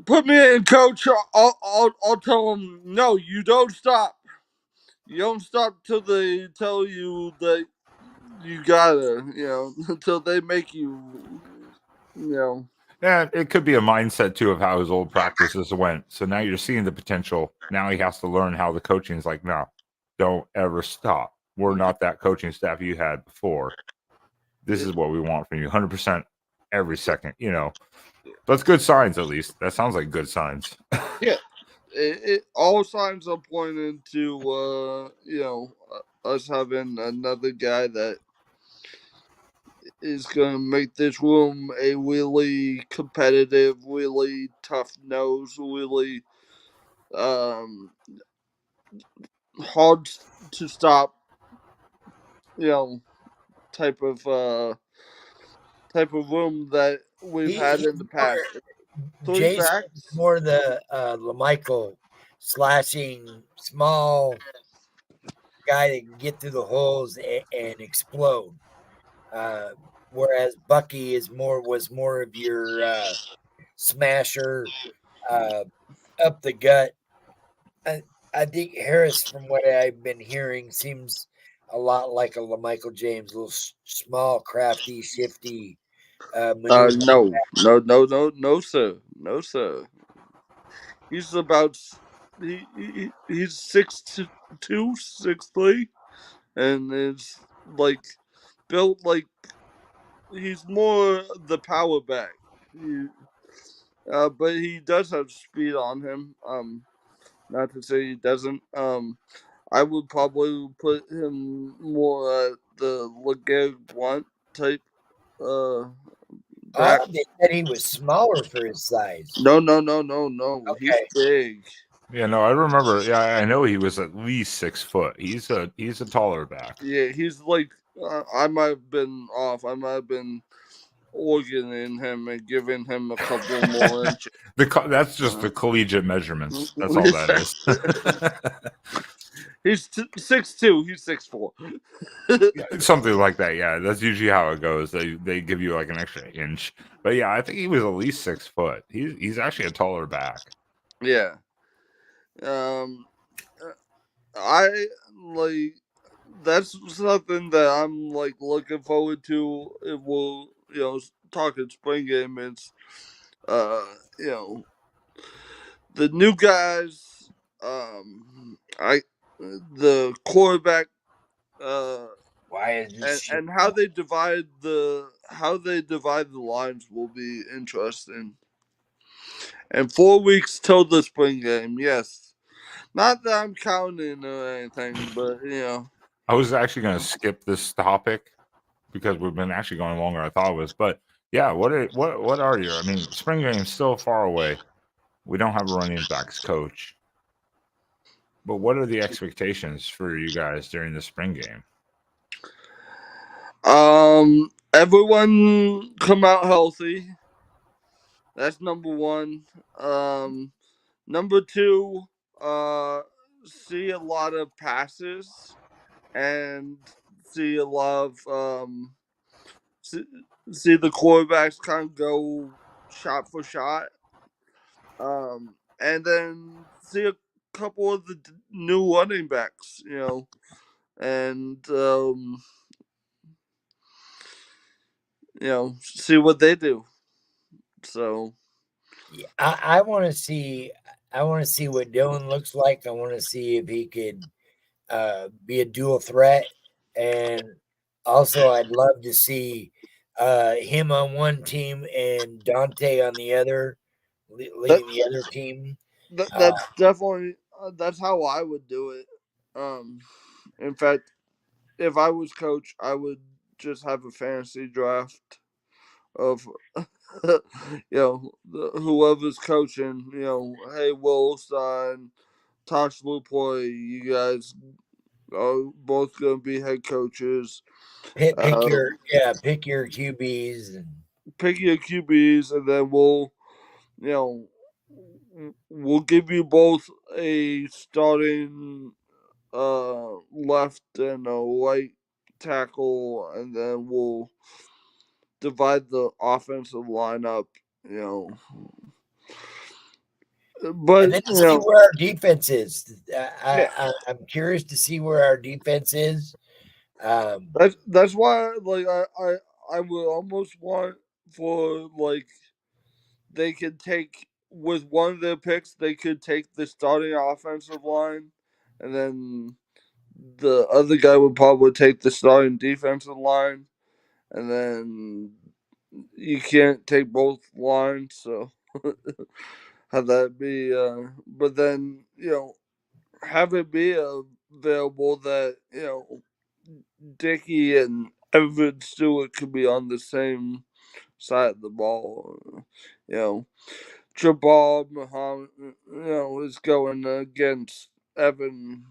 Put me in, coach. I'll tell him no. You don't stop. You don't stop till they tell you that you gotta. Until they make you. Yeah, it could be a mindset too of how his old practices went. So now you're seeing the potential. Now he has to learn how the coaching is like, no, don't ever stop. We're not that coaching staff you had before. This is what we want from you 100% every second, That's good signs, at least. That sounds like good signs. Yeah. All signs are pointing to us having another guy that is going to make this room a really competitive, really tough nose, really hard to stop, type of room that we've had in the past. Jason more the LaMichael slashing small guy that can get through the holes and explode. Whereas Bucky was more of your smasher up the gut. I think Harris, from what I've been hearing, seems a lot like a LaMichael James, a little small, crafty, shifty. No, sir, no, sir. He's about he's 6'2", 6'3", and is like built like he's more the power back. But he does have speed on him. Not to say he doesn't. I would probably put him more at the LeGarrette Blunt type. Back. They said he was smaller for his size. No. Okay. He's big. Yeah, no, I remember. Yeah, I know he was at least 6 foot. He's a taller back. Yeah, he's like I might have been off. I might have been organizing him and giving him a couple more inches. That's just the collegiate measurements. That's all that is. He's 6'2". He's 6'4". Something like that. Yeah, that's usually how it goes. They give you like an extra inch. But yeah, I think he was at least 6 foot. He's actually a taller back. Yeah. I like that's something that I'm like looking forward to. If we'll talking spring game, it's the new guys. The quarterback Why is this and how they divide the lines will be interesting. And 4 weeks till the spring game, yes. Not that I'm counting or anything, but I was actually going to skip this topic because we've been actually going longer than I thought it was. But yeah, what are your? I mean, spring game's still far away. We don't have a running backs coach. But what are the expectations for you guys during the spring game? Everyone come out healthy. That's number one. Number two, see a lot of passes and see a lot of see the quarterbacks kind of go shot for shot. And then see a couple of the new running backs, and see what they do. So Yeah, I want to see. I want to see what Dylan looks like. I want to see if he could be a dual threat, and also I'd love to see him on one team and Dante on the other, that, leading the other team. that's definitely that's how I would do it. In fact, if I was coach, I would just have a fantasy draft of whoever's coaching. Hey Wilson, Tosh Lupoy, you guys are both gonna be head coaches. Pick your Um, pick your QBs and Pick your QBs, and then you know we'll give you both a starting left and a right tackle, and then we'll divide the offensive lineup. You know, and but then see where our defense is. yeah, I'm curious to see where our defense is. that's why I would almost want for they could take with one of their picks, they could take the starting offensive line, and then the other guy would probably take the starting defensive line, and then you can't take both lines, so have that be. But then have it be available that Dickey and Evan Stewart could be on the same side of the ball. Jabal Muhammad, is going against Evan,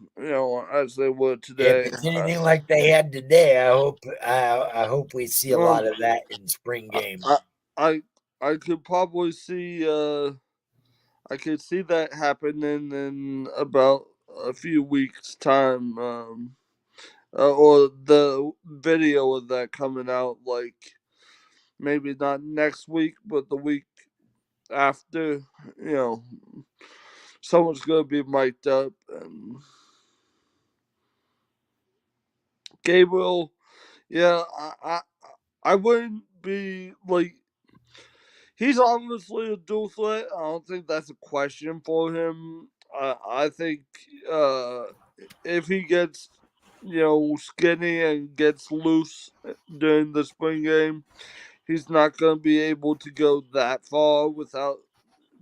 as they were If today. it's anything like they had today, I hope we see a lot of that in spring I, games. I, I could probably see, I could see that happening in about a few weeks' time, or the video of that coming out, maybe not next week, but the week after. You know, someone's gonna be mic'd up, and Gabriel. Yeah, I wouldn't be he's obviously a dual threat. I don't think that's a question for him. I think uh, if he gets skinny and gets loose during the spring game, he's not going to be able to go that far without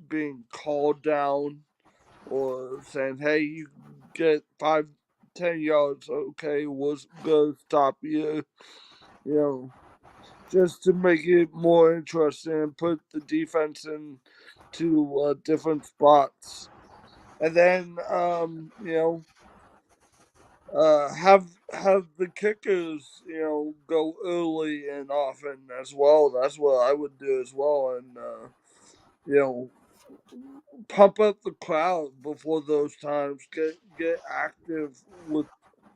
being called down or saying, "Hey, you get 5-10 yards. Okay, we're going to stop you." You know, just to make it more interesting and put the defense into different spots. And then have the kickers go early and often as well. That's what I would do as well, and you know pump up the crowd before those times. Get active with.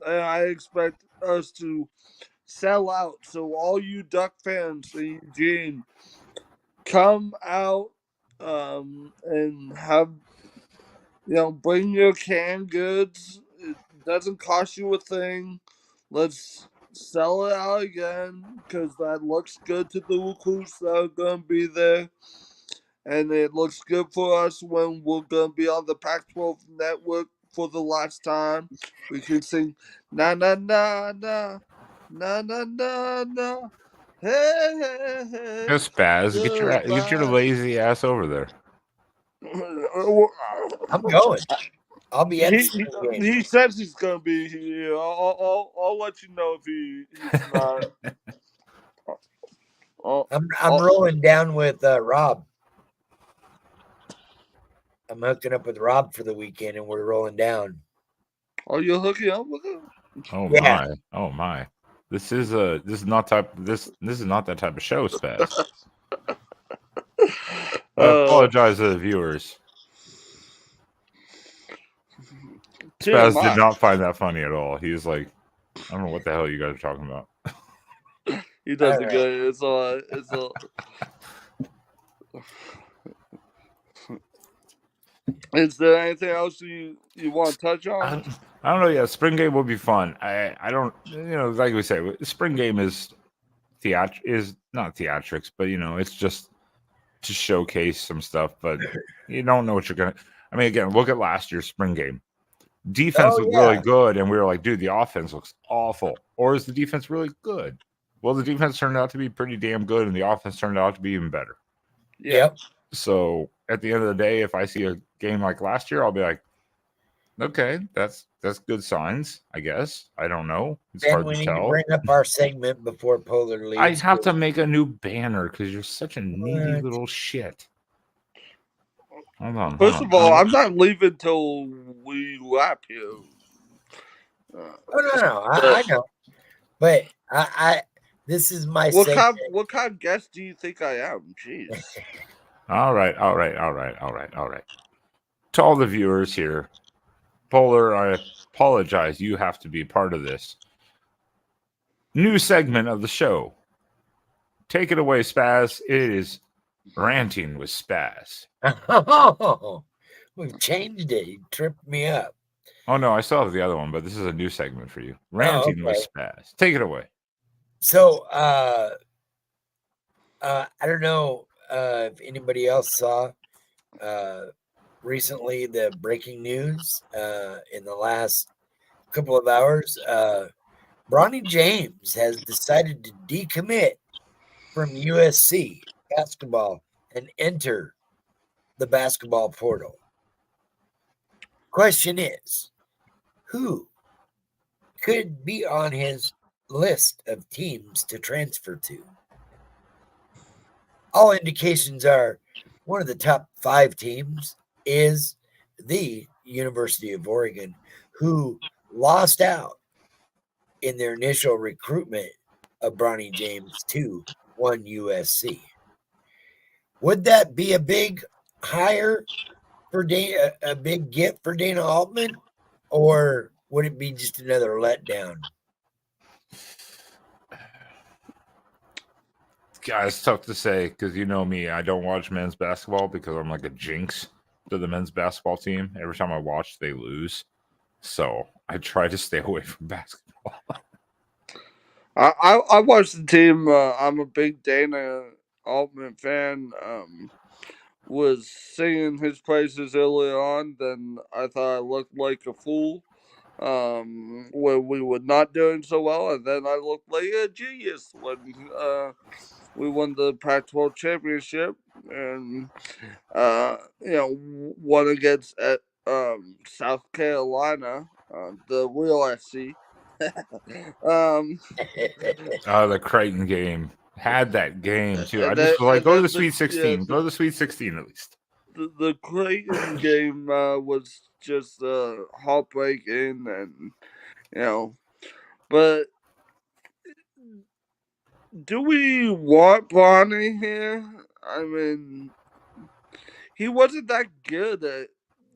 And I expect us to sell out. So all you Duck fans in Eugene, come out and have bring your canned goods. It doesn't cost you a thing. Let's sell it out again because that looks good to the recruits that are gonna be there, and it looks good for us when we're gonna be on the Pac-12 network for the last time. We can sing na na na na na na na na. Hey hey hey. Just Spaz, get your Goodbye. lazy ass over there. I'm going. I'll be at the He, spring game. he says he's gonna be here. I'll let you know if he's not. I'm rolling down with Rob. I'm hooking up with Rob for the weekend, and we're rolling down. Are you hooking up with him? Oh Yeah. my! Oh my! This is not that type of show, Spaz. I apologize to the viewers. Spaz did not find that funny at all. He was like, I don't know what the hell you guys are talking about. He doesn't get it. It's all right. It's all. Is there anything else you want to touch on? I don't know. Yeah, spring game will be fun. I don't, like we say, spring game is not theatrics, but it's just to showcase some stuff. But you don't know what you're gonna. I mean, again, look at last year's spring game. Defense looked really good, and we were like, dude, the offense looks awful. Or is the defense really good? Well, the defense turned out to be pretty damn good, and the offense turned out to be even better. Yep. So at the end of the day, if I see a game like last year, I'll be like, okay, that's good signs, I guess. I don't know. It's hard to tell. To bring up our segment before Polar leaves. I have to make a new banner because you're such a needy little shit. Hold on. First of all, I'm not leaving till we wrap here. No. I know. But I this is my segment. What kind of guest do you think I am? Jeez. All right. To all the viewers here, Polar, I apologize. You have to be part of this new segment of the show. Take it away, Spaz. It is Ranting with Spaz. Oh, we've changed it. You tripped me up. Oh, no, I still have the other one, but this is a new segment for you. Ranting with Spaz. Take it away. So, I don't know if anybody else saw recently the breaking news in the last couple of hours. Bronny James has decided to decommit from USC basketball and enter the basketball portal. Question is, who could be on his list of teams to transfer to? All indications are one of the top 5 teams is the University of Oregon, who lost out in their initial recruitment of Bronny James to one USC. Would that be a big hire for a big get for Dana Altman, or would it be just another letdown? Guys, it's tough to say because you know me. I don't watch men's basketball because I'm like a jinx to the men's basketball team. Every time I watch, they lose. So I try to stay away from basketball. I watch the team. I'm a big Dana Altman fan. Was singing his praises early on, then I thought I looked like a fool when we were not doing so well, and then I looked like a genius when we won the Pac-12 championship and won against South Carolina, the real SC. The Creighton game. Had that game too. I just was like, go to the Sweet 16. Go to the Sweet 16 at least. The Creighton game was just heartbreaking, and but do we want Bronny here? I mean, he wasn't that good at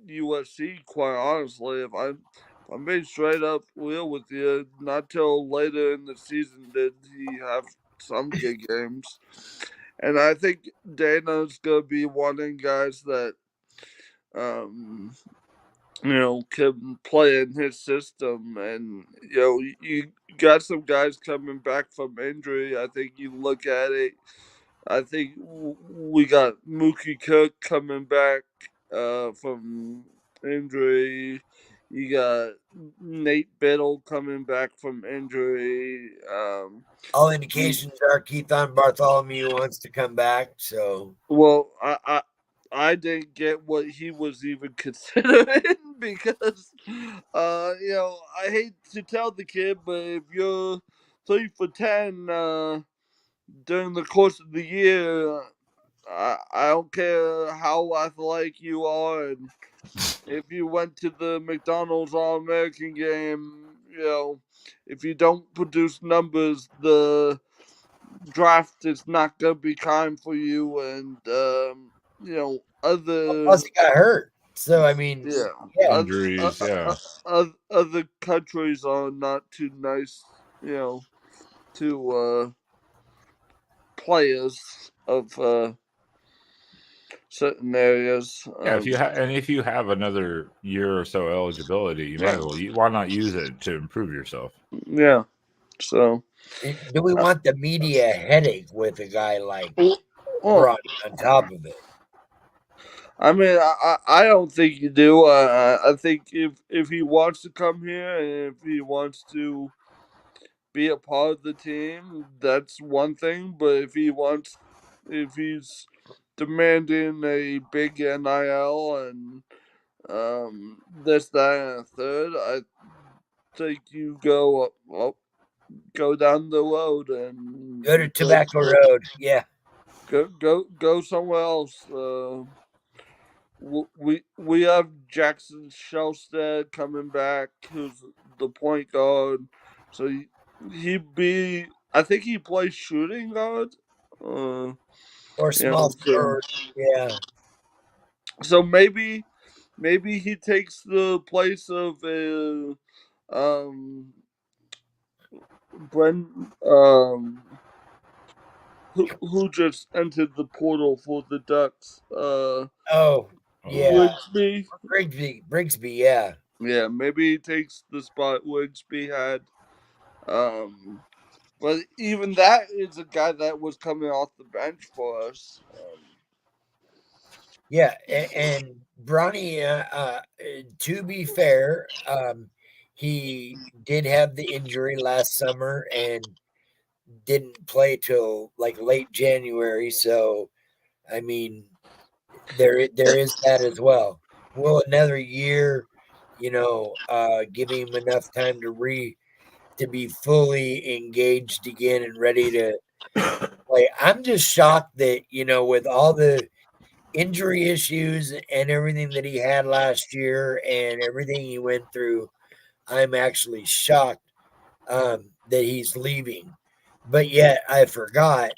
USC, quite honestly. If I'm being straight up real with you, not till later in the season did he have some good games. And I think Dana's gonna be wanting guys that can play in his system. And you got some guys coming back from injury. I think you look at it. I think we got Mookie Cook coming back from injury. You got Nate Biddle coming back from injury. All indications are Keithon Bartholomew wants to come back. So, Well, I didn't get what he was even considering because, I hate to tell the kid, but if you're 3 for 10 during the course of the year, I don't care how athletic you are, and if you went to the McDonald's All American game, if you don't produce numbers, the draft is not gonna be kind for you, and other plus he got hurt. So, I mean, yeah, yeah, Injuries, yeah. other countries are not too nice, to players of certain areas. Yeah, if you have another year or so eligibility, you may as well. Why not use it to improve yourself? Yeah, so. do we want the media headache with a guy like Well, Bronny on top of it? I mean, I don't think you do. I think if he wants to come here and if he wants to be a part of the team, that's one thing. But if he's demanding a big NIL and this, that, and a third, I think you go down the road and Go to Tobacco Road. Yeah. go somewhere else. We have Jackson Shelstead coming back, who's the point guard. So I think he plays shooting guard. Or small forward. Yeah. So maybe he takes the place of um Brent who just entered the portal for the Ducks. Oh, yeah. Rigsby. Brigsby, yeah. Yeah, maybe he takes the spot Rigsby had. But even that is a guy that was coming off the bench for us. Yeah, and Bronny, to be fair, he did have the injury last summer and didn't play till like late January. So, I mean, there is that as well. Will another year, give him enough time to be fully engaged again and ready to play? I'm just shocked that with all the injury issues and everything that he had last year and everything he went through, I'm actually shocked that he's leaving. But yet I forgot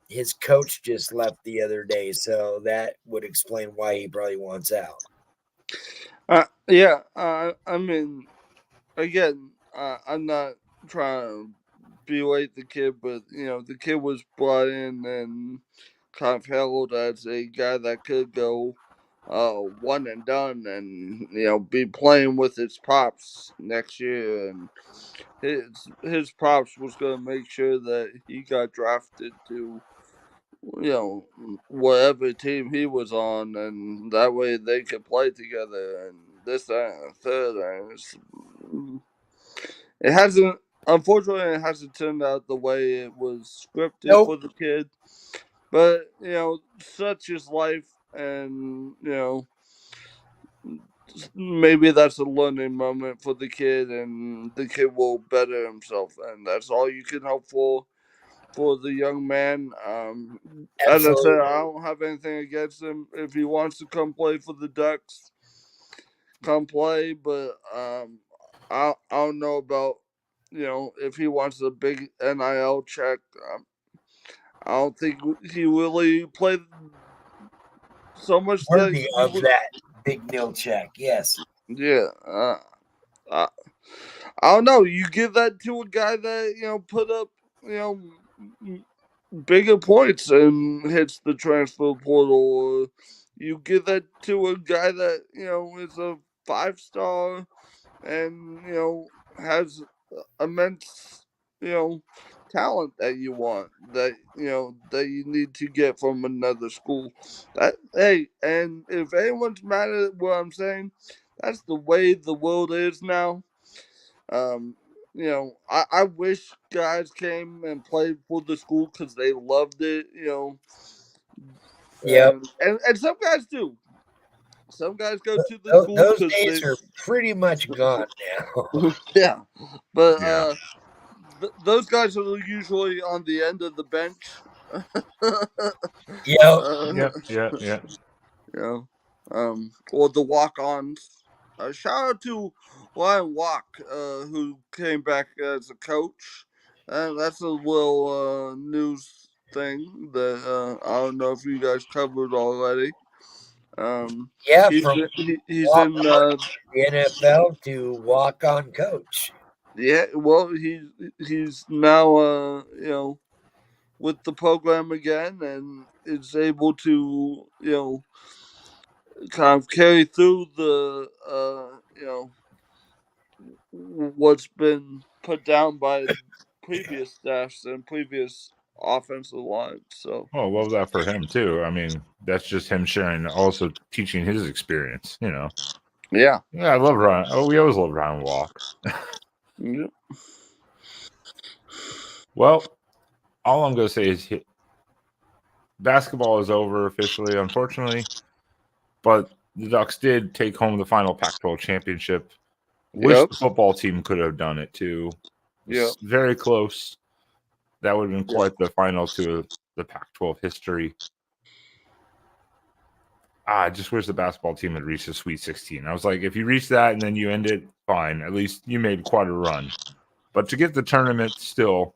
his coach just left the other day, so that would explain why he probably wants out. Yeah, I mean, again, I'm not trying to berate the kid, but the kid was brought in and kind of heralded as a guy that could go one and done, and be playing with his pops next year, and his pops was going to make sure that he got drafted to whatever team he was on, and that way they could play together and this, that, and the third. And it hasn't, unfortunately, it hasn't turned out the way it was scripted for the kid. But such is life, and maybe that's a learning moment for the kid, and the kid will better himself, and that's all you can hope for the young man. As I said, I don't have anything against him. If he wants to come play for the Ducks, come play. But I don't know about if he wants a big NIL check. I don't think he really played so much Worthy of that big nil check. Yes. Yeah. I don't know. You give that to a guy that put up bigger points and hits the transfer portal, or you give that to a guy that is a 5-star and has immense talent that you want, that that you need to get from another school. And if anyone's mad at what I'm saying, that's the way the world is now. You know, I wish guys came and played for the school because they loved it. You know, Yep. and some guys do. Some guys go to the school Those because days they, are pretty much gone now. yeah. But Yeah. those guys are usually on the end of the bench. Yep. uh, Yep. Yeah. Yeah. you know, or the walk-ons. Shout out to Ryan Walk, who came back as a coach. That's a little news thing that I don't know if you guys covered already. Yeah, He's from he's walk in on the NFL to walk on coach. yeah. Well, he's now you know, with the program again and is able to, you know, kind of carry through the you know, what's been put down by previous staffs and previous offensive lines. So Oh, love that for him too. I mean, that's just him sharing, also teaching his experience. You know. yeah. Yeah, I love Ryan. Oh, we always love Ryan Walk. Yep. Well, all I'm going to say is basketball is over officially, unfortunately, but the Ducks did take home the final Pac-12 championship. Wish Yep. the football team could have done it too. Yep. Very close. That would have been Yep. quite the final to the Pac-12 history. I just wish the basketball team had reached the Sweet 16. I was like, if you reach that and then you end it, fine. At least you made quite a run. But to get the tournament still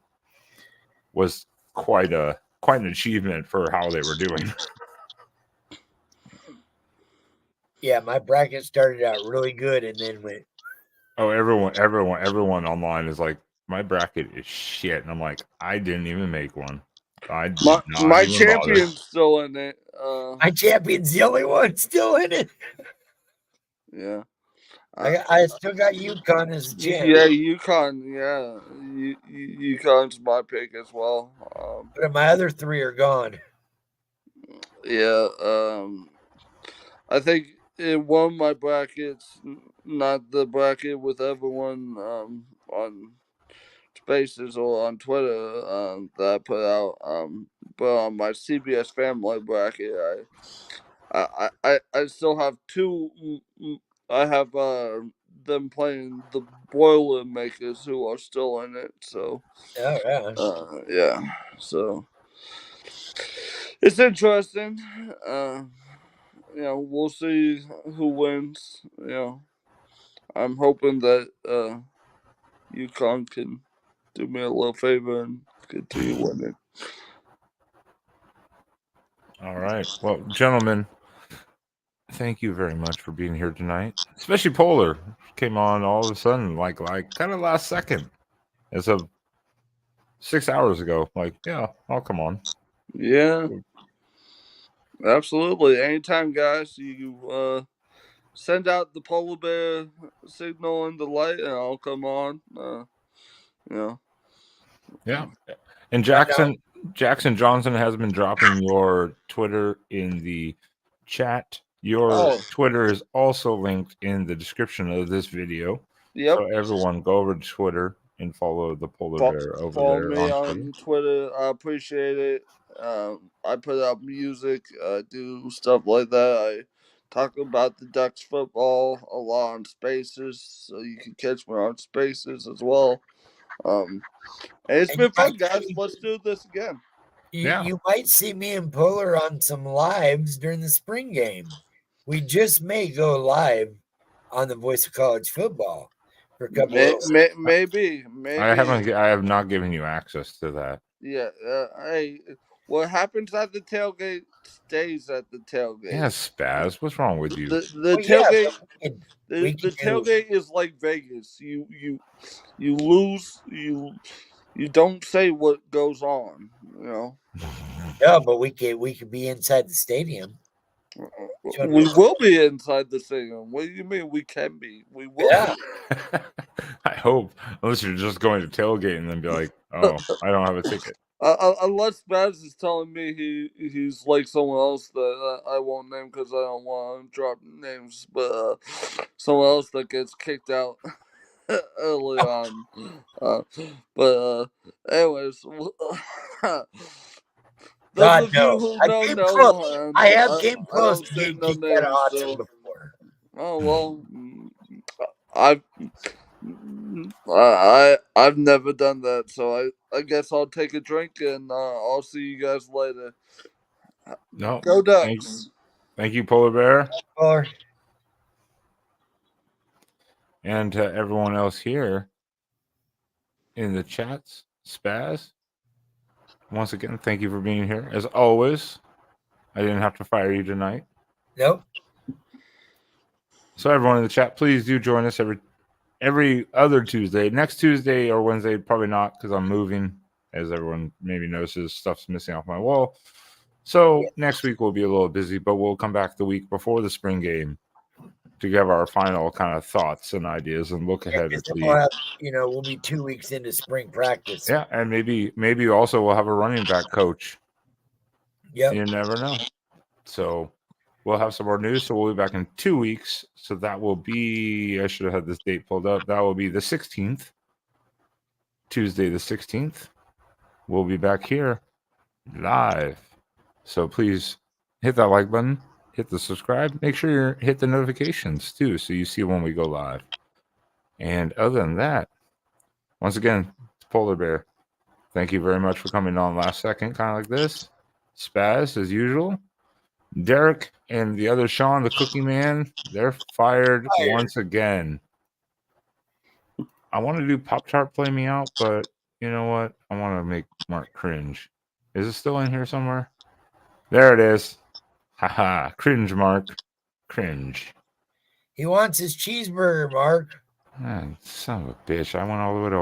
was quite an achievement for how they were doing. Yeah, my bracket started out really good and then went. Oh, everyone online is like, my bracket is shit, and I'm like, I didn't even make one. I did not My even bother. champion's still in it. My champion's the only one still in it. Yeah. I still got UConn as a champ. Yeah, UConn. Yeah, UConn's my pick as well. But my other three are gone. Yeah. I think in one of my brackets, not the bracket with everyone on Spaces or on Twitter that I put out, but on my CBS Family bracket, I still have two. I have them playing the Boilermakers who are still in it. So Oh, yeah. yeah, so it's interesting. You know, we'll see who wins. You know, I'm hoping that UConn can do me a little favor and continue winning. All right. Well, gentlemen, thank you very much for being here tonight. Especially Polar came on all of a sudden, like kind of last second, as of 6 hours ago. Like, yeah, I'll come on. Yeah, absolutely. Anytime, guys, you send out the polar bear signal and the light, and I'll come on. You know. Yeah. And Jackson Johnson has been dropping your Twitter in the chat. Your Oh, Twitter is also linked in the description of this video. yep. So everyone go over to Twitter and follow the polar bear over Follow there me on Twitter. on Twitter. I appreciate it. I put out music, do stuff like that. I talk about the Ducks football a lot on Spaces, so you can catch me on Spaces as well. And it's And you been fun, guys. Let's do this again. Yeah. you might see me and Polar on some lives during the spring game. We just may go live on the Voice of College Football for a couple of Maybe. I have not given you access to that. Yeah. Hey, what happens at the tailgate stays at the tailgate. Yeah, Spaz, what's wrong with you? The Well, yeah, tailgate. but The we could do tailgate is like Vegas. You lose. You don't say what goes on. You know. no, but we could be inside the stadium. We will be inside the stadium. What do you mean we can be? We will. Yeah. I hope, unless you're just going to tailgate and then be like, oh, I don't have a ticket. Unless Baz is telling me he's like someone else that I won't name because I don't want to drop names, but someone else that gets kicked out early on. Anyways, those God of you no. who I know came close. know, and I have came I close don't to say getting no kicked out of names. auction So, before. oh well, I've never done that, so I guess I'll take a drink and I'll see you guys later. No. Go Ducks! Thank you, Polar Bear. Or And to everyone else here in the chats, Spaz. Once again, thank you for being here. As always, I didn't have to fire you tonight. nope. So everyone in the chat, please do join us every other Tuesday. Next Tuesday or Wednesday, probably not because I'm moving. As everyone maybe notices, stuff's missing off my wall. So next week we'll be a little busy, but we'll come back the week before the spring game to give our final kind of thoughts and ideas and look ahead at We'll have, we'll be 2 weeks into spring practice. Yeah, and maybe also we'll have a running back coach. Yep. You never know. So we'll have some more news. So we'll be back in 2 weeks. So that will be, I should have had this date pulled up. That will be the 16th, Tuesday the 16th. We'll be back here live. So please hit that like button, hit the subscribe, make sure you hit the notifications too, so you see when we go live. And other than that, once again, it's Polar Bear. Thank you very much for coming on last second, kind of like this. Spaz, as usual. Derek and the other Sean, the cookie man, they're fired once again. I want to do Pop Tart Play Me Out, but you know what? I want to make Mark cringe. Is it still in here somewhere? There it is. Haha, cringe, Mark. Cringe. He wants his cheeseburger, Mark. Man, son of a bitch. I went all the way to